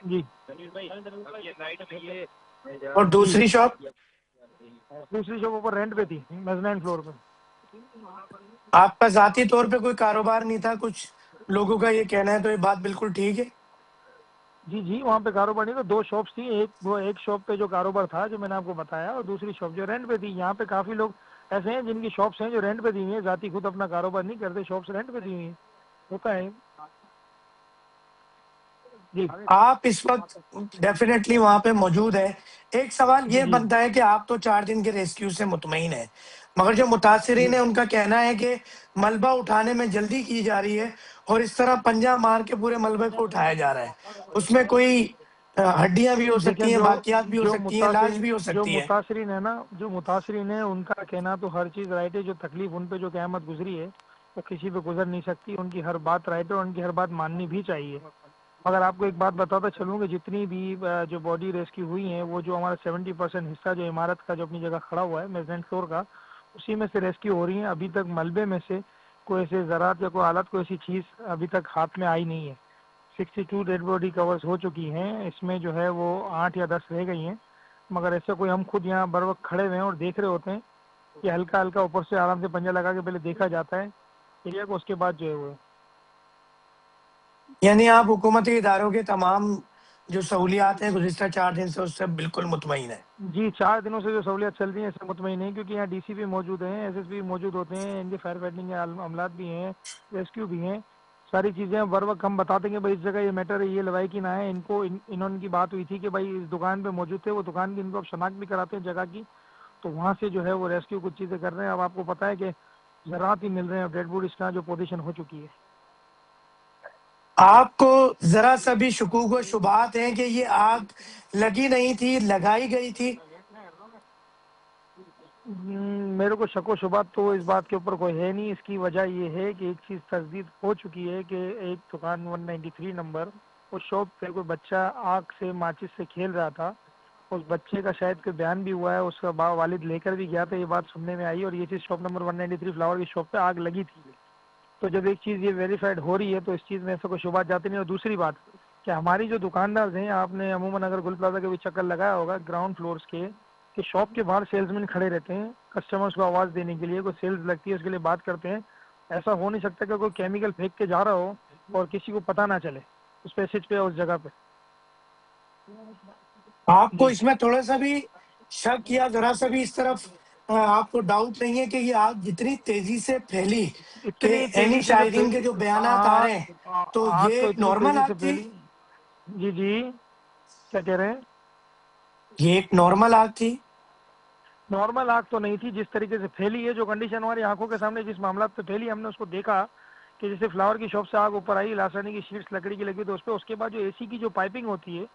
جی اور جی، دوسری شاپ؟ دوسری شاپ اوپر رینٹ پہ تھی، میزنائن فلور پہ۔ آپ کا ذاتی طور پہ کوئی کاروبار نہیں تھا؟ کچھ لوگوں کا یہ کہنا ہے، تو یہ بات بالکل ٹھیک ہے؟ جی وہاں پہ کاروبار نہیں تھا، 2 شاپس تھیں، ایک شاپ پہ جو کاروبار تھا جو میں نے آپ کو بتایا، اور دوسری شاپ جو رینٹ پہ تھی۔ یہاں پہ کافی لوگ ایسے ہیں جن کی شاپس ہیں جو رینٹ پہ دی ہوئی ہیں، ذاتی خود اپنا کاروبار نہیں کرتے، شاپس رینٹ پہ دی ہوئی ہیں، ہوتا ہے جی آپ اس وقت ڈیفینیٹلی وہاں پہ موجود ہے۔ ایک سوال جی یہ جی بنتا ہے کہ آپ تو 4 دن کے ریسکیو سے مطمئن ہیں، مگر جو جی متاثرین ہیں ان کا کہنا ہے کہ ملبہ اٹھانے میں جلدی کی جا رہی ہے اور اس طرح پنجہ مار کے پورے ملبے کو اٹھایا جا رہا ہے، اس میں کوئی ہڈیاں بھی ہو دیکھیں، سکتی ہیں، باقیات بھی ہو جو سکتی ہیں، لاش بھی ہو سکتی ہے۔ متاثرین ہے نا، جو متاثرین ہیں ان کا کہنا تو ہر چیز رائٹ ہے، جو تکلیف ان پہ جو قیامت گزری ہے وہ کسی پہ گزر نہیں سکتی، ان کی ہر بات رائٹ ہے اور ان کی ہر بات ماننی بھی چاہیے۔ مگر آپ کو ایک بات بتاتا چلوں کہ جتنی بھی جو باڈی ریسکیو ہوئی ہیں، وہ جو ہمارا 70% حصہ جو عمارت کا جو اپنی جگہ کھڑا ہوا ہے میزنٹ فلور کا، اسی میں سے ریسکیو ہو رہی ہیں۔ ابھی تک ملبے میں سے کوئی ایسے ذرات یا کوئی حالت، کوئی ایسی چیز ابھی تک ہاتھ میں آئی نہیں ہے۔ 62 ڈیڈ باڈی کورز ہو چکی ہیں، اس میں جو ہے وہ 8 یا 10 رہ گئی ہیں، مگر ایسا کوئی ہم خود یہاں بر وقت کھڑے ہوئے ہیں اور دیکھ رہے ہوتے ہیں کہ ہلکا ہلکا اوپر سے آرام سے پنجہ لگا کے پہلے دیکھا جاتا ہے ایریا کو، اس کے بعد جو ہے وہ یعنی آپ حکومتی اداروں کے تمام جو سہولیات ہیں گزشتہ 4 دن سے اس سے بالکل مطمئن ہے؟ جی 4 دنوں سے جو سہولیات چل رہی ہیں اس سے مطمئن نہیں، کیونکہ یہاں ڈی سی بھی موجود ہیں، ایس ایس پی موجود ہوتے ہیں، ان کے فائر فائٹنگ کے عملات بھی ہیں، ریسکیو بھی ہیں، ساری چیزیں بر وقت ہم بتا دیں گے بھائی اس جگہ یہ میٹر ہے، یہ لوائی کی نہ ہے، ان کو انہوں کی بات ہوئی تھی کہ بھائی اس دکان پہ موجود تھے، وہ دکان کی ان کو اب شناخت بھی کراتے ہیں جگہ کی، تو وہاں سے جو ہے وہ ریسکیو کچھ چیزیں کر رہے ہیں۔ اب آپ کو پتہ ہے کہ ذرات ہی مل رہے ہیں، اب ڈیڈ باڈی اس کا جو پوزیشن ہو چکی ہے۔ آپ کو ذرا سا بھی شکوک و شبہات ہیں کہ یہ آگ لگی نہیں تھی، لگائی گئی تھی؟ میرے کو شک و شبہ تو اس بات کے اوپر کوئی ہے نہیں۔ اس کی وجہ یہ ہے کہ ایک چیز تصدیق ہو چکی ہے کہ ایک دکان 193 نمبر اس شاپ پہ کوئی بچہ آگ سے ماچس سے کھیل رہا تھا، اس بچے کا شاید کوئی بیان بھی ہوا ہے، اس کا والد لے کر بھی گیا تھا، یہ بات سننے میں آئی، اور یہ چیز شاپ نمبر 193 فلاور کی شاپ پہ آگ لگی تھی۔ تو جب ایک چیز یہ ویریفائڈ ہو رہی ہے تو اس چیز میں ایسا کوئی شبہات جاتے نہیں۔ اور دوسری بات کہ ہماری جو دکاندار ہیں، آپ نے عموماً اگر گل پلازا کے بھی چکر لگایا ہوگا گراؤنڈ فلورس کے، کہ شاپ کے باہر سیلز مین کھڑے رہتے ہیں کسٹمرز کو آواز دینے کے لیے، کوئی سیلز لگتی ہے اس کے لیے بات کرتے ہیں۔ ایسا ہو نہیں سکتا کہ کوئی کیمیکل پھینک کے جا رہا ہو اور کسی کو پتہ نہ چلے اس پیسج پہ، اس جگہ پہ۔ آپ کو جی اس میں تھوڑا سا بھی شک یا ذرا سا بھی اس طرف آپ کو ڈاؤٹ نہیں ہے کہ یہ آگ جتنی تیزی سے پھیلی کہ اتنی عینی تیزی سے جو شاہدین کے جو بیانات آ رہے ہیں، تو آگ یہ تو اتنی نارمل تیزی آگ سے تھی؟ پھیلی۔ جی جی کیا کہہ رہے ہیں؟ یہ ایک نارمل آگ تھی؟ نارمل آگ تو نہیں تھی، جس طریقے سے پھیلی ہے، جو کنڈیشن ہماری آنکھوں کے سامنے جس معاملات پہ پھیلی ہم نے اس کو دیکھا کہ جیسے فلاور کی شاپ سے آگ اوپر آئی، لاسانی کی شیٹس لکڑی کی لگی تو اس پہ، اس کے بعد جو اے سی کی جو پائپنگ ہوتی ہے،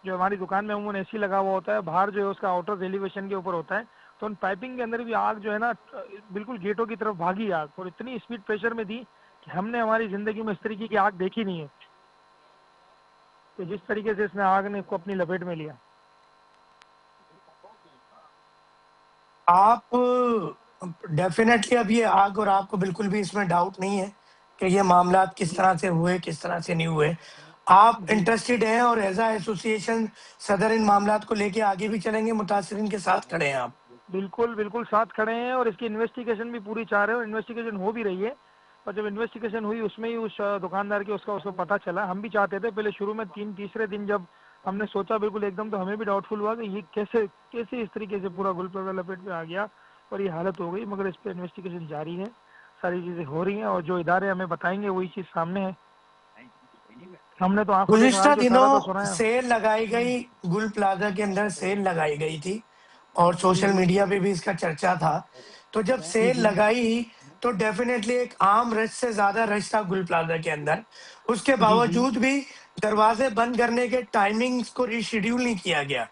جو ہماری دکان میں عموماً اے سی لگا ہوا ہوتا ہے، باہر جو ہے اس کا آؤٹر ایلیویشن کے اوپر ہوتا ہے، تو ان پائپنگ کے اندر بھی آگ جو ہے نا بالکل گیٹوں کی طرف بھاگی آگ، اور اتنی اسپیڈ پریشر میں تھی کہ ہم نے ہماری زندگی میں اس طریقے کی آگ دیکھی نہیں ہے کہ جس طریقے سے اس نے آگ نے اس کو اپنی لپیٹ میں لیا۔ آپ ڈیفینیٹلی اب یہ آگ، اور آپ کو بالکل بھی اس میں ڈاؤٹ نہیں ہے کہ یہ معاملات کس طرح سے ہوئے، کس طرح سے نہیں ہوئے، آپ جی انٹرسٹڈ ہیں اور ایز اے ایسوسی ایشن صدر ان معاملات کو لے کے آگے بھی چلیں گے، متاثرین کے ساتھ کھڑے ہیں آپ؟ بالکل بالکل ساتھ کھڑے ہیں، اور اس کی انویسٹیگیشن بھی پوری چاہ رہے ہیں، اور انویسٹیگیشن ہو بھی رہی ہے، اور جب انویسٹیگیشن ہوئی اس میں ہی اس دکاندار کے اس کو پتہ چلا۔ ہم بھی چاہتے تھے پہلے شروع میں تیسرے دن جب ہم نے سوچا بالکل ایک دم، تو ہمیں بھی ڈاؤٹ فل ہوا کہ یہ کیسے اس طریقے سے پورا گل پلازا لپیٹ میں آ گیا اور یہ حالت ہو گئی، مگر اس پہ انویسٹیگیشن جاری ہے، ساری چیزیں ہو رہی ہیں، اور جو ادارے ہمیں بتائیں گے وہی چیز سامنے ہے۔ ہم نے تو آنکھوں دیکھا گزشتہ حال جو سارا تو دنوں سنا ہے۔ سیل لگائی گئی، گل پلازا کے اندر سیل لگائی گئی تھی، اور جی سوشل جی میڈیا پہ بھی اس کا چرچا تھا، تو جب جی سیل جی لگائی تو ڈیفینیٹلی ایک عام رش سے زیادہ رش تھا گل پلازا کے اندر، اس کے جی جی باوجود بھی دروازے بند کرنے کے ٹائمنگز کو ری شیڈیول نہیں کیا گیا،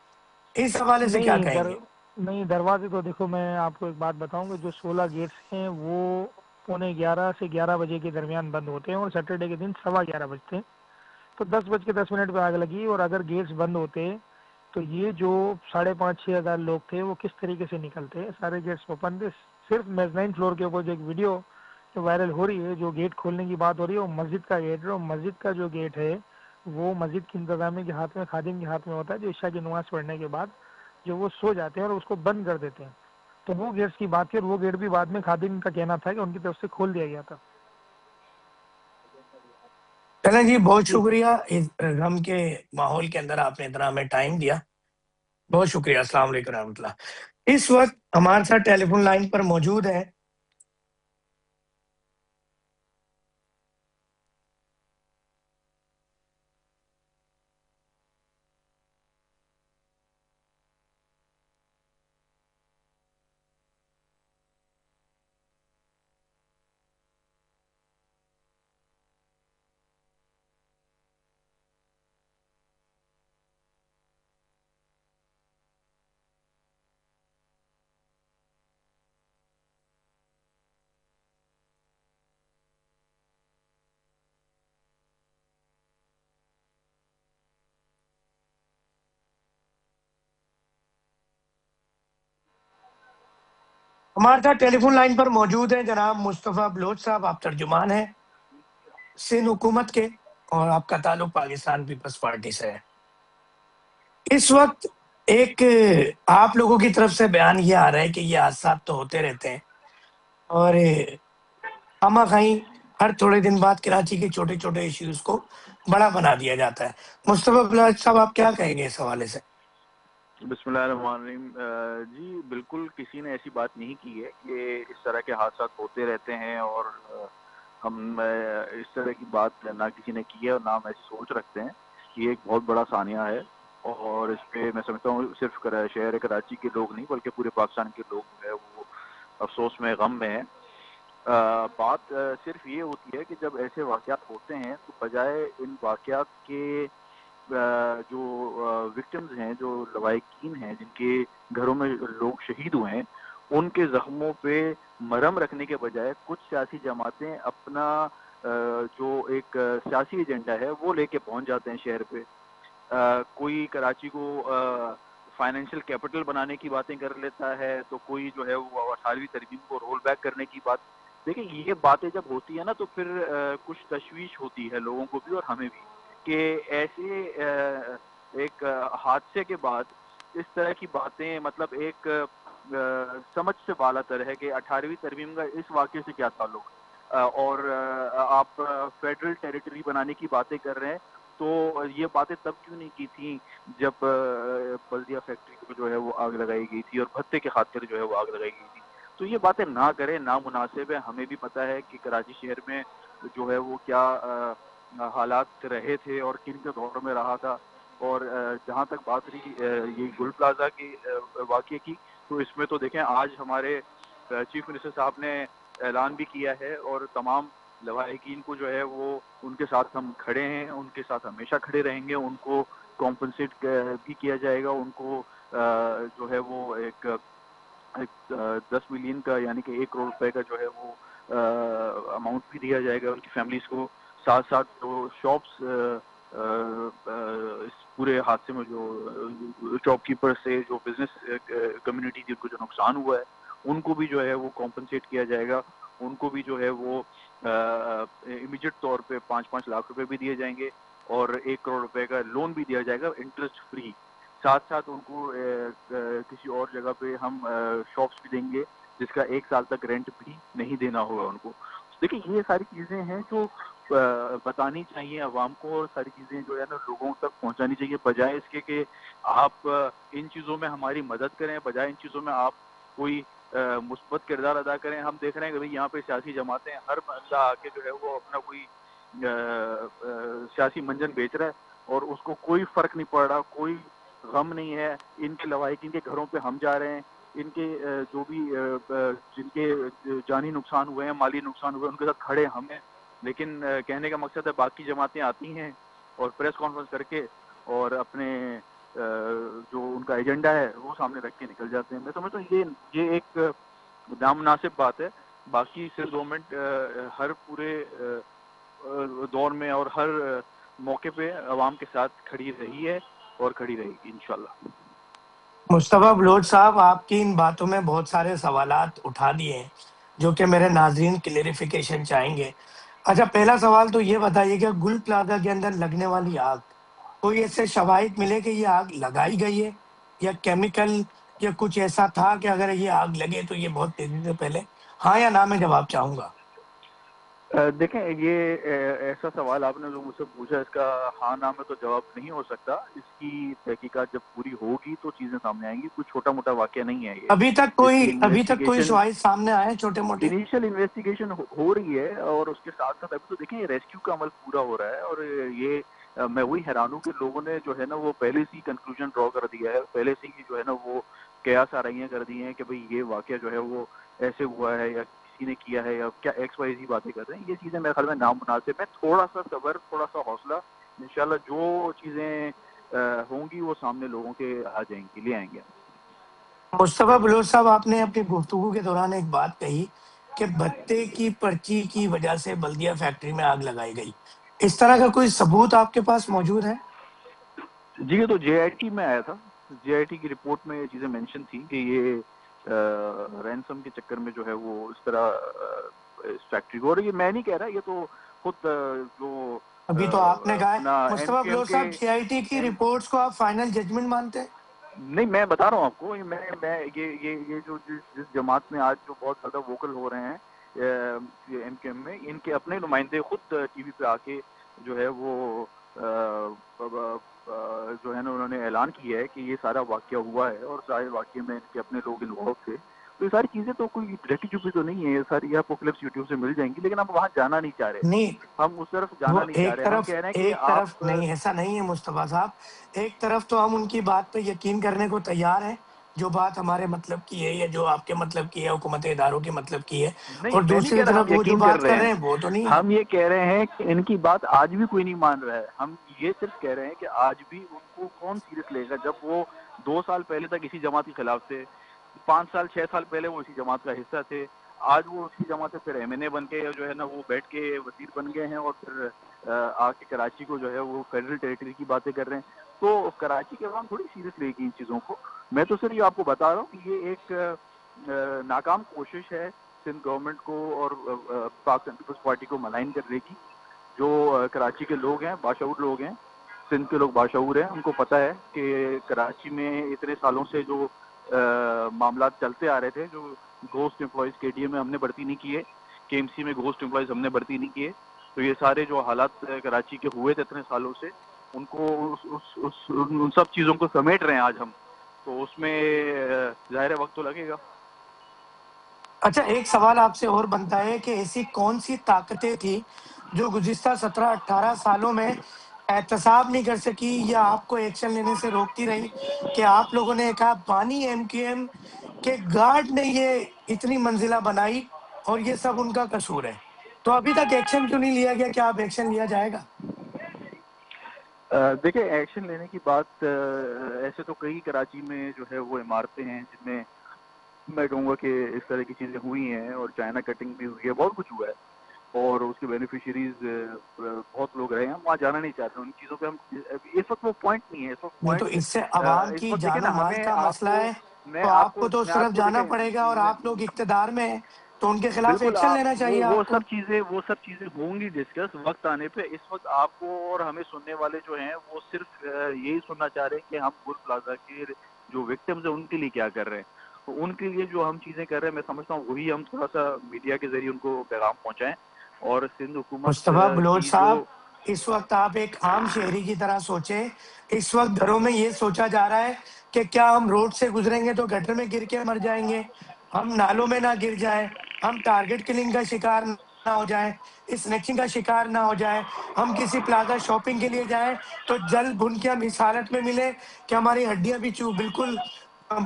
اس حوالے سے کیا کہیں گے؟ نہیں دروازے تو دیکھو، میں آپ کو ایک بات بتاؤں گا، جو 16 گیٹس ہیں وہ 11:15 سے 11 بجے کے درمیان بند ہوتے ہیں، اور سیٹرڈے کے دن 11:15 بجتے ہیں، تو 10:10 پہ آگ لگی، اور اگر گیٹس بند ہوتے تو یہ جو 5,500-6 ہزار لوگ تھے وہ کس طریقے سے نکلتے؟ سارے گیٹس اوپن تھے، صرف میزنائن فلور کے اوپر جو ایک ویڈیو جو وائرل ہو رہی ہے، جو گیٹ کھولنے کی بات ہو رہی ہے، وہ مسجد کا گیٹ ہے، اور مسجد کا جو گیٹ ہے وہ مسجد کی انتظامیہ کے ہاتھ میں، خادم کے ہاتھ میں ہوتا ہے، جو عشاء کی نماز پڑھنے کے بعد جو وہ سو جاتے ہیں اور اس کو بند کر دیتے ہیں، تو وہ گیٹس کی بات کی، اور وہ گیٹ بھی بعد میں خادم کا کہنا تھا کہ ان کی طرف سے کھول دیا گیا تھا۔ چلیں جی، بہت جی شکریہ، اس غم کے ماحول کے اندر آپ نے اتنا ہمیں ٹائم دیا، بہت شکریہ، السلام علیکم رحمۃ اللہ۔ اس وقت ہمارے ساتھ ٹیلی فون لائن پر موجود ہے ہمارے ساتھ ٹیلی فون لائن پر موجود ہیں جناب مصطفیٰ بلوچ صاحب، آپ ترجمان ہیں سندھ حکومت کے، اور آپ کا تعلق پاکستان پیپلز پارٹی سے ہے۔ اس وقت ایک آپ لوگوں کی طرف سے بیان یہ آ رہا ہے کہ یہ حادثات تو ہوتے رہتے ہیں، اور خواہیں ہر تھوڑے دن بعد کراچی کے چھوٹے چھوٹے ایشوز کو بڑا بنا دیا جاتا ہے. مصطفیٰ بلوچ صاحب آپ کیا کہیں گے اس حوالے سے؟ بسم اللہ الرحمن الرحیم. جی بالکل کسی نے ایسی بات نہیں کی ہے کہ اس طرح کے حادثات ہوتے رہتے ہیں اور ہم اس طرح کی بات نہ کسی نے کی ہے اور نہ ہم ایسی سوچ رکھتے ہیں. یہ ایک بہت بڑا سانحہ ہے اور اس پہ میں سمجھتا ہوں صرف شہر کراچی کے لوگ نہیں بلکہ پورے پاکستان کے لوگ جو ہے وہ افسوس میں غم میں ہیں. بات صرف یہ ہوتی ہے کہ جب ایسے واقعات ہوتے ہیں تو بجائے ان واقعات کے جو وکٹمز ہیں، جو لواحقین ہیں، جن کے گھروں میں لوگ شہید ہوئے ہیں، ان کے زخموں پہ مرہم رکھنے کے بجائے کچھ سیاسی جماعتیں اپنا جو ایک سیاسی ایجنڈا ہے وہ لے کے پہنچ جاتے ہیں شہر پہ. کوئی کراچی کو فائنینشیل کیپٹل بنانے کی باتیں کر لیتا ہے تو کوئی جو ہے وہ 18ویں ترمیم کو رول بیک کرنے کی بات. دیکھیں یہ باتیں جب ہوتی ہیں نا تو پھر کچھ تشویش ہوتی ہے لوگوں کو بھی اور ہمیں بھی کہ ایسے ایک حادثے کے بعد اس طرح کی باتیں، مطلب ایک سمجھ سے بالا تر ہے کہ 18ویں ترمیم کا اس واقعے سے کیا تعلق، اور آپ فیڈرل ٹیریٹری بنانے کی باتیں کر رہے ہیں. تو یہ باتیں تب کیوں نہیں کی تھیں جب بلدیہ فیکٹری کو جو ہے وہ آگ لگائی گئی تھی اور بھتے کے خاطر جو ہے وہ آگ لگائی گئی تھی. تو یہ باتیں نہ کریں، نامناسب ہے. ہمیں بھی پتہ ہے کہ کراچی شہر میں جو ہے وہ کیا حالات رہے تھے اور کن کے دور میں رہا تھا. اور جہاں تک بات رہی یہ گل پلازا کے واقعے کی، تو اس میں تو دیکھیں آج ہمارے چیف منسٹر صاحب نے اعلان بھی کیا ہے اور تمام لواحقین کو جو ہے وہ ان کے ساتھ ہم کھڑے ہیں، ان کے ساتھ ہمیشہ کھڑے رہیں گے. ان کو کمپنسیٹ بھی کیا جائے گا. ان کو جو ہے وہ ایک 10 ملین کا یعنی کہ 1 کروڑ روپے کا جو ہے وہ اماؤنٹ بھی دیا جائے گا ان کی فیملیز کو. ساتھ ساتھ جو شاپس اس پورے حادثے میں جو شاپ کیپر سے جو بزنس کمیونٹی جن کو جو نقصان ہوا ہے ان کو بھی جو ہے وہ کمپنسیٹ کیا جائے گا. ان کو بھی جو ہے وہ امیجیٹ طور پہ 5-5 لاکھ روپے بھی دیے جائیں گے اور 1 کروڑ روپے کا لون بھی دیا جائے گا انٹرسٹ فری. ساتھ ساتھ ان کو کسی اور جگہ پہ ہم شاپس بھی دیں گے جس کا 1 سال تک رینٹ بھی نہیں دینا ہوگا ان کو. دیکھیں یہ ساری چیزیں ہیں جو بتانی چاہیے عوام کو اور ساری چیزیں جو ہے نا لوگوں تک پہنچانی چاہیے بجائے اس کے کہ آپ ان چیزوں میں ہماری مدد کریں، بجائے ان چیزوں میں آپ کوئی مثبت کردار ادا کریں. ہم دیکھ رہے ہیں کہ بھئی یہاں پہ سیاسی جماعتیں ہر بندہ آ کے جو ہے وہ اپنا کوئی سیاسی منجن بیچ رہا ہے اور اس کو کوئی فرق نہیں پڑ رہا، کوئی غم نہیں ہے. ان کے لواحقین کے گھروں پہ ہم جا رہے ہیں، ان کے جو بھی جن کے جانی نقصان ہوئے ہیں، مالی نقصان ہوئے ہیں، ان کے ساتھ کھڑے ہم ہیں. لیکن کہنے کا مقصد ہے باقی جماعتیں آتی ہیں اور پریس کانفرنس کر کے اور اپنے جو ان کا ایجنڈا ہے وہ سامنے رکھ کے نکل جاتے ہیں. میں سمجھتا ہوں یہ ایک نامناسب بات ہے. باقی صرف گورنمنٹ ہر پورے دور میں اور ہر موقع پہ عوام کے ساتھ کھڑی رہی ہے اور کھڑی رہے گی انشاءاللہ. مصطفیٰ بلوچ صاحب آپ کی ان باتوں میں بہت سارے سوالات اٹھا دیے ہیں جو کہ میرے ناظرین کلیریفیکیشن چاہیں گے. اچھا پہلا سوال تو یہ بتائیے کہ گل پلازا کے اندر لگنے والی آگ کوئی ایسے شواہد ملے کہ یہ آگ لگائی گئی ہے یا کیمیکل یا کچھ ایسا تھا کہ اگر یہ آگ لگے تو یہ بہت تیزی سے پہلے؟ ہاں یا نہ میں جواب چاہوں گا. دیکھیں یہ ایسا سوال آپ نے جو مجھ سے پوچھا اس کا ہاں نہ میں تو جواب نہیں ہو سکتا. اس کی تحقیقات جب پوری ہوگی تو چیزیں سامنے آئیں گی. کوئی چھوٹا موٹا واقعہ نہیں ہے یہ. ابھی تک اس کی کوئی شواہد سامنے آئے چھوٹے موٹے؟ انیشیل انویسٹیگیشن ہو رہی ہے اور اس کے ساتھ ساتھ ابھی تو دیکھیں ریسکیو کا عمل پورا ہو رہا ہے. اور یہ میں وہی حیران ہوں کہ لوگوں نے جو ہے نا وہ پہلے سے ہی کنکلوژن ڈرا کر دیا ہے، پہلے سے ہی جو ہے نا وہ قیاس آرائیاں کر دی ہیں کہ بھئی یہ واقعہ جو ہے وہ ایسے ہوا ہے یا کسی نے کیا ہے یا کیا ایکس وائی زی باتیں کر رہے ہیں. یہ چیزیں میرے خیال میں نامناسب ہے. تھوڑا سا صبر، تھوڑا سا حوصلہ، انشاءاللہ جو چیزیں ہوں گی وہ سامنے لوگوں کے آ جائیں گی، لے آئیں گے. مصطفیٰ بلوچ صاحب آپ نے اپنی گفتگو کے دوران ایک بات کہی کہ بھتے کی پرچی کی وجہ سے بلدیہ فیکٹری میں آگ لگائی گئی. اس طرح کا کوئی ثبوت آپ کے پاس موجود ہے؟ جی یہ تو جے آئی ٹی میں آیا تھا. جے آئی ٹی کی رپورٹ میں یہ چیزیں مینشن تھی کہ یہ رینسم کے چکر میں جو ہے وہ اس طرح اس فیکٹری کو، اور یہ میں نہیں کہہ رہا، یہ تو خود جو ابھی تو آپ نے کہا ہے. اپنا ایم مصطفیٰ کیو ایم بلوچ کے صاحب جے آئی ٹی کی رپورٹس کو آپ فائنل ججمنٹ مانتے ہیں؟ نہیں، میں بتا رہا ہوں آپ کو، میں یہ جو جس جماعت میں آج جو بہت زیادہ ووکل ہو رہے ہیں ایم کیو ایم میں، ان کے اپنے نمائندے خود ٹی وی پہ آ کے جو ہے وہ نے اعلان کیا ہے کہ یہ سارا واقعہ ہوا ہے اور سارے واقعے میں ان کے اپنے لوگ انوالو تھے. تو یہ ساری چیزیں تو کوئی ڈائریکٹلی چپی تو نہیں ہے, یہ ساری آپ کو کلپس یوٹیوب سے مل جائیں گی, لیکن ہم وہاں جانا نہیں چاہ رہے, نہیں, ہم اس طرف وہ جانا نہیں چاہ رہے. ہم کہہ رہے ہیں کہ ایک طرف آپ نہیں, ایسا نہیں ہے مصطفیٰ صاحب. ایک طرف تو ہم ان کی بات پہ یقین کرنے کو تیار ہیں جو بات ہمارے مطلب کی ہے یا جو آپ کے مطلب کی ہے, حکومت اداروں کے مطلب کی ہے, نہیں, اور میں نہیں دوسری کہہ رہا ہم طرف وہ جو یقین بات رہے کر رہے ہیں, ہیں وہ تو نہیں ہے. ہم یہ کہہ رہے ہیں کہ ان کی بات آج بھی کوئی نہیں مان رہا ہے. ہم یہ صرف کہہ رہے ہیں کہ آج بھی ان کو کون سیریس لے گا, جب وہ 2 سال پہلے تک اسی جماعت کے خلاف تھے, 5 سال 6 سال پہلے وہ اسی جماعت کا حصہ تھے, آج وہ اسی جماعت سے پھر MNA بن کے جو ہے نا وہ بیٹھ کے وزیر بن گئے ہیں, اور پھر آ کے کراچی کو جو ہے وہ فیڈرل ٹیریٹری کی باتیں کر رہے ہیں. تو کراچی کے عوام تھوڑی سیریس لے گی ان چیزوں کو. میں تو صرف یہ آپ کو بتا رہا ہوں کہ یہ ایک ناکام کوشش ہے سندھ گورنمنٹ کو اور پاکستان پیپلز پارٹی کو ملائن کرنے کی. جو کراچی کے لوگ ہیں, باشعور لوگ ہیں, سندھ کے لوگ باشعور ہیں, ان کو پتہ ہے کہ کراچی میں اتنے سالوں سے جو معاملات چلتے آ رہے تھے, جو گھوسٹ امپلائیز KTM میں ہم نے بھرتی نہیں کیے, KMC میں گھوسٹ امپلائیز ہم نے بھرتی نہیں کیے, تو یہ سارے جو حالات کراچی کے ہوئے تھے اتنے سالوں سے, ان کو ان سب چیزوں کو سمیٹ رہے ہیں آج ہم. تو اس میں ظاہر وقت تو لگے گا. اچھا, ایک سوال آپ سے اور بنتا ہے کہ ایسی کون سی طاقتیں تھی جو گزشتہ 17-18 سالوں میں احتساب نہیں کر سکی یا آپ کو ایکشن لینے سے روکتی رہی, کہ آپ لوگوں نے کہا بانی MQM کے گارڈ نے یہ اتنی منزلہ بنائی اور یہ سب ان کا قصور ہے, تو ابھی تک ایکشن کیوں نہیں لیا گیا؟ کیا اب ایکشن لیا جائے گا؟ دیکھیں, ایکشن لینے کی بات, ایسے تو کئی کراچی میں جو ہے وہ عمارتیں ہیں جن میں میں کہوں گا کہ اس طرح کی چیزیں ہوئی ہیں, اور چائنا کٹنگ بھی ہوئی ہے, بہت کچھ ہوا ہے, اور اس کے بینیفیشریز بہت لوگ رہے ہیں. ہم وہاں جانا نہیں چاہتے, ان چیزوں پہ ہم اس وقت وہ پوائنٹ نہیں ہے. اس وقت نہیں تو پوائنٹ اس سے عوام اس کی وقت دیکھیں جان و نا, مال ہمیں کا آپ مسئلہ کو ہے, میں تو آپ آپ کو کو تو اس میں آپ طرف کو جانا دیکھیں, پڑے گا, اور آپ لوگ اقتدار میں ہیں تو ان کے خلاف بالکل ایکشن لینا چاہیے وہ آپ کو. سب چیزیں ہوں گی ڈسکس وقت آنے پہ. اس وقت آپ کو اور ہمیں سننے والے جو ہیں وہ صرف یہی سننا چاہ رہے ہیں کہ ہم گل پلازا کے جو وکٹمز ہیں ان کے لیے کیا کر رہے ہیں. تو ان کے لیے جو ہم چیزیں کر رہے ہیں, میں سمجھتا ہوں وہی ہم تھوڑا سا میڈیا کے ذریعے ان کو پیغام پہنچائیں. اور سندھ حکومت مصطفیٰ بلوچ کی صاحب, جو اس وقت آپ ایک عام شہری کی طرح سوچیں. اس وقت گھروں میں یہ سوچا جا رہا ہے کہ کیا ہم روڈ سے گزریں گے تو گٹر میں گر کے مر جائیں گے, ہم نالوں میں نہ گر جائیں, ہم ٹارگٹ کلنگ کا شکار نہ ہو جائیں, اسنیچنگ کا شکار نہ ہو جائیں, ہم کسی پلازا شاپنگ کے لیے جائیں تو جل بھن کے ہم اس حالت میں ملے کہ ہماری ہڈیاں بھی بالکل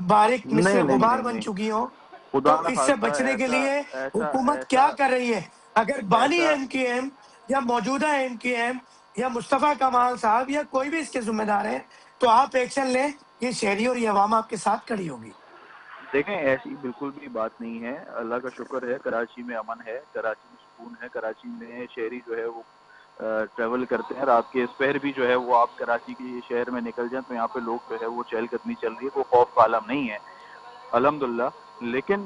باریک مثل نہیں نہیں غبار نہیں بن نہیں چکی ہوں. تو خدا نہ اس سے خواستہ بچنے کے ایسا لیے ایسا حکومت ایسا کیا کر رہی ہے؟ اگر بانی ایسا MQM یا موجودہ MQM یا مصطفیٰ کمال صاحب یا کوئی بھی اس کے ذمہ دار ہے تو آپ ایکشن لیں, یہ شہری اور یہ عوام آپ کے ساتھ کھڑی ہوگی. دیکھیں, ایسی بالکل بھی بات نہیں ہے. اللہ کا شکر ہے, کراچی میں امن ہے, کراچی میں سکون ہے, کراچی میں شہری جو ہے وہ ٹریول کرتے ہیں. رات کے اسپہر بھی جو ہے وہ آپ کراچی کے شہر میں نکل جائیں تو یہاں پہ لوگ جو ہے وہ چہل قدمی چل رہی ہے, کوئی خوف کا عالم نہیں ہے الحمدللہ. لیکن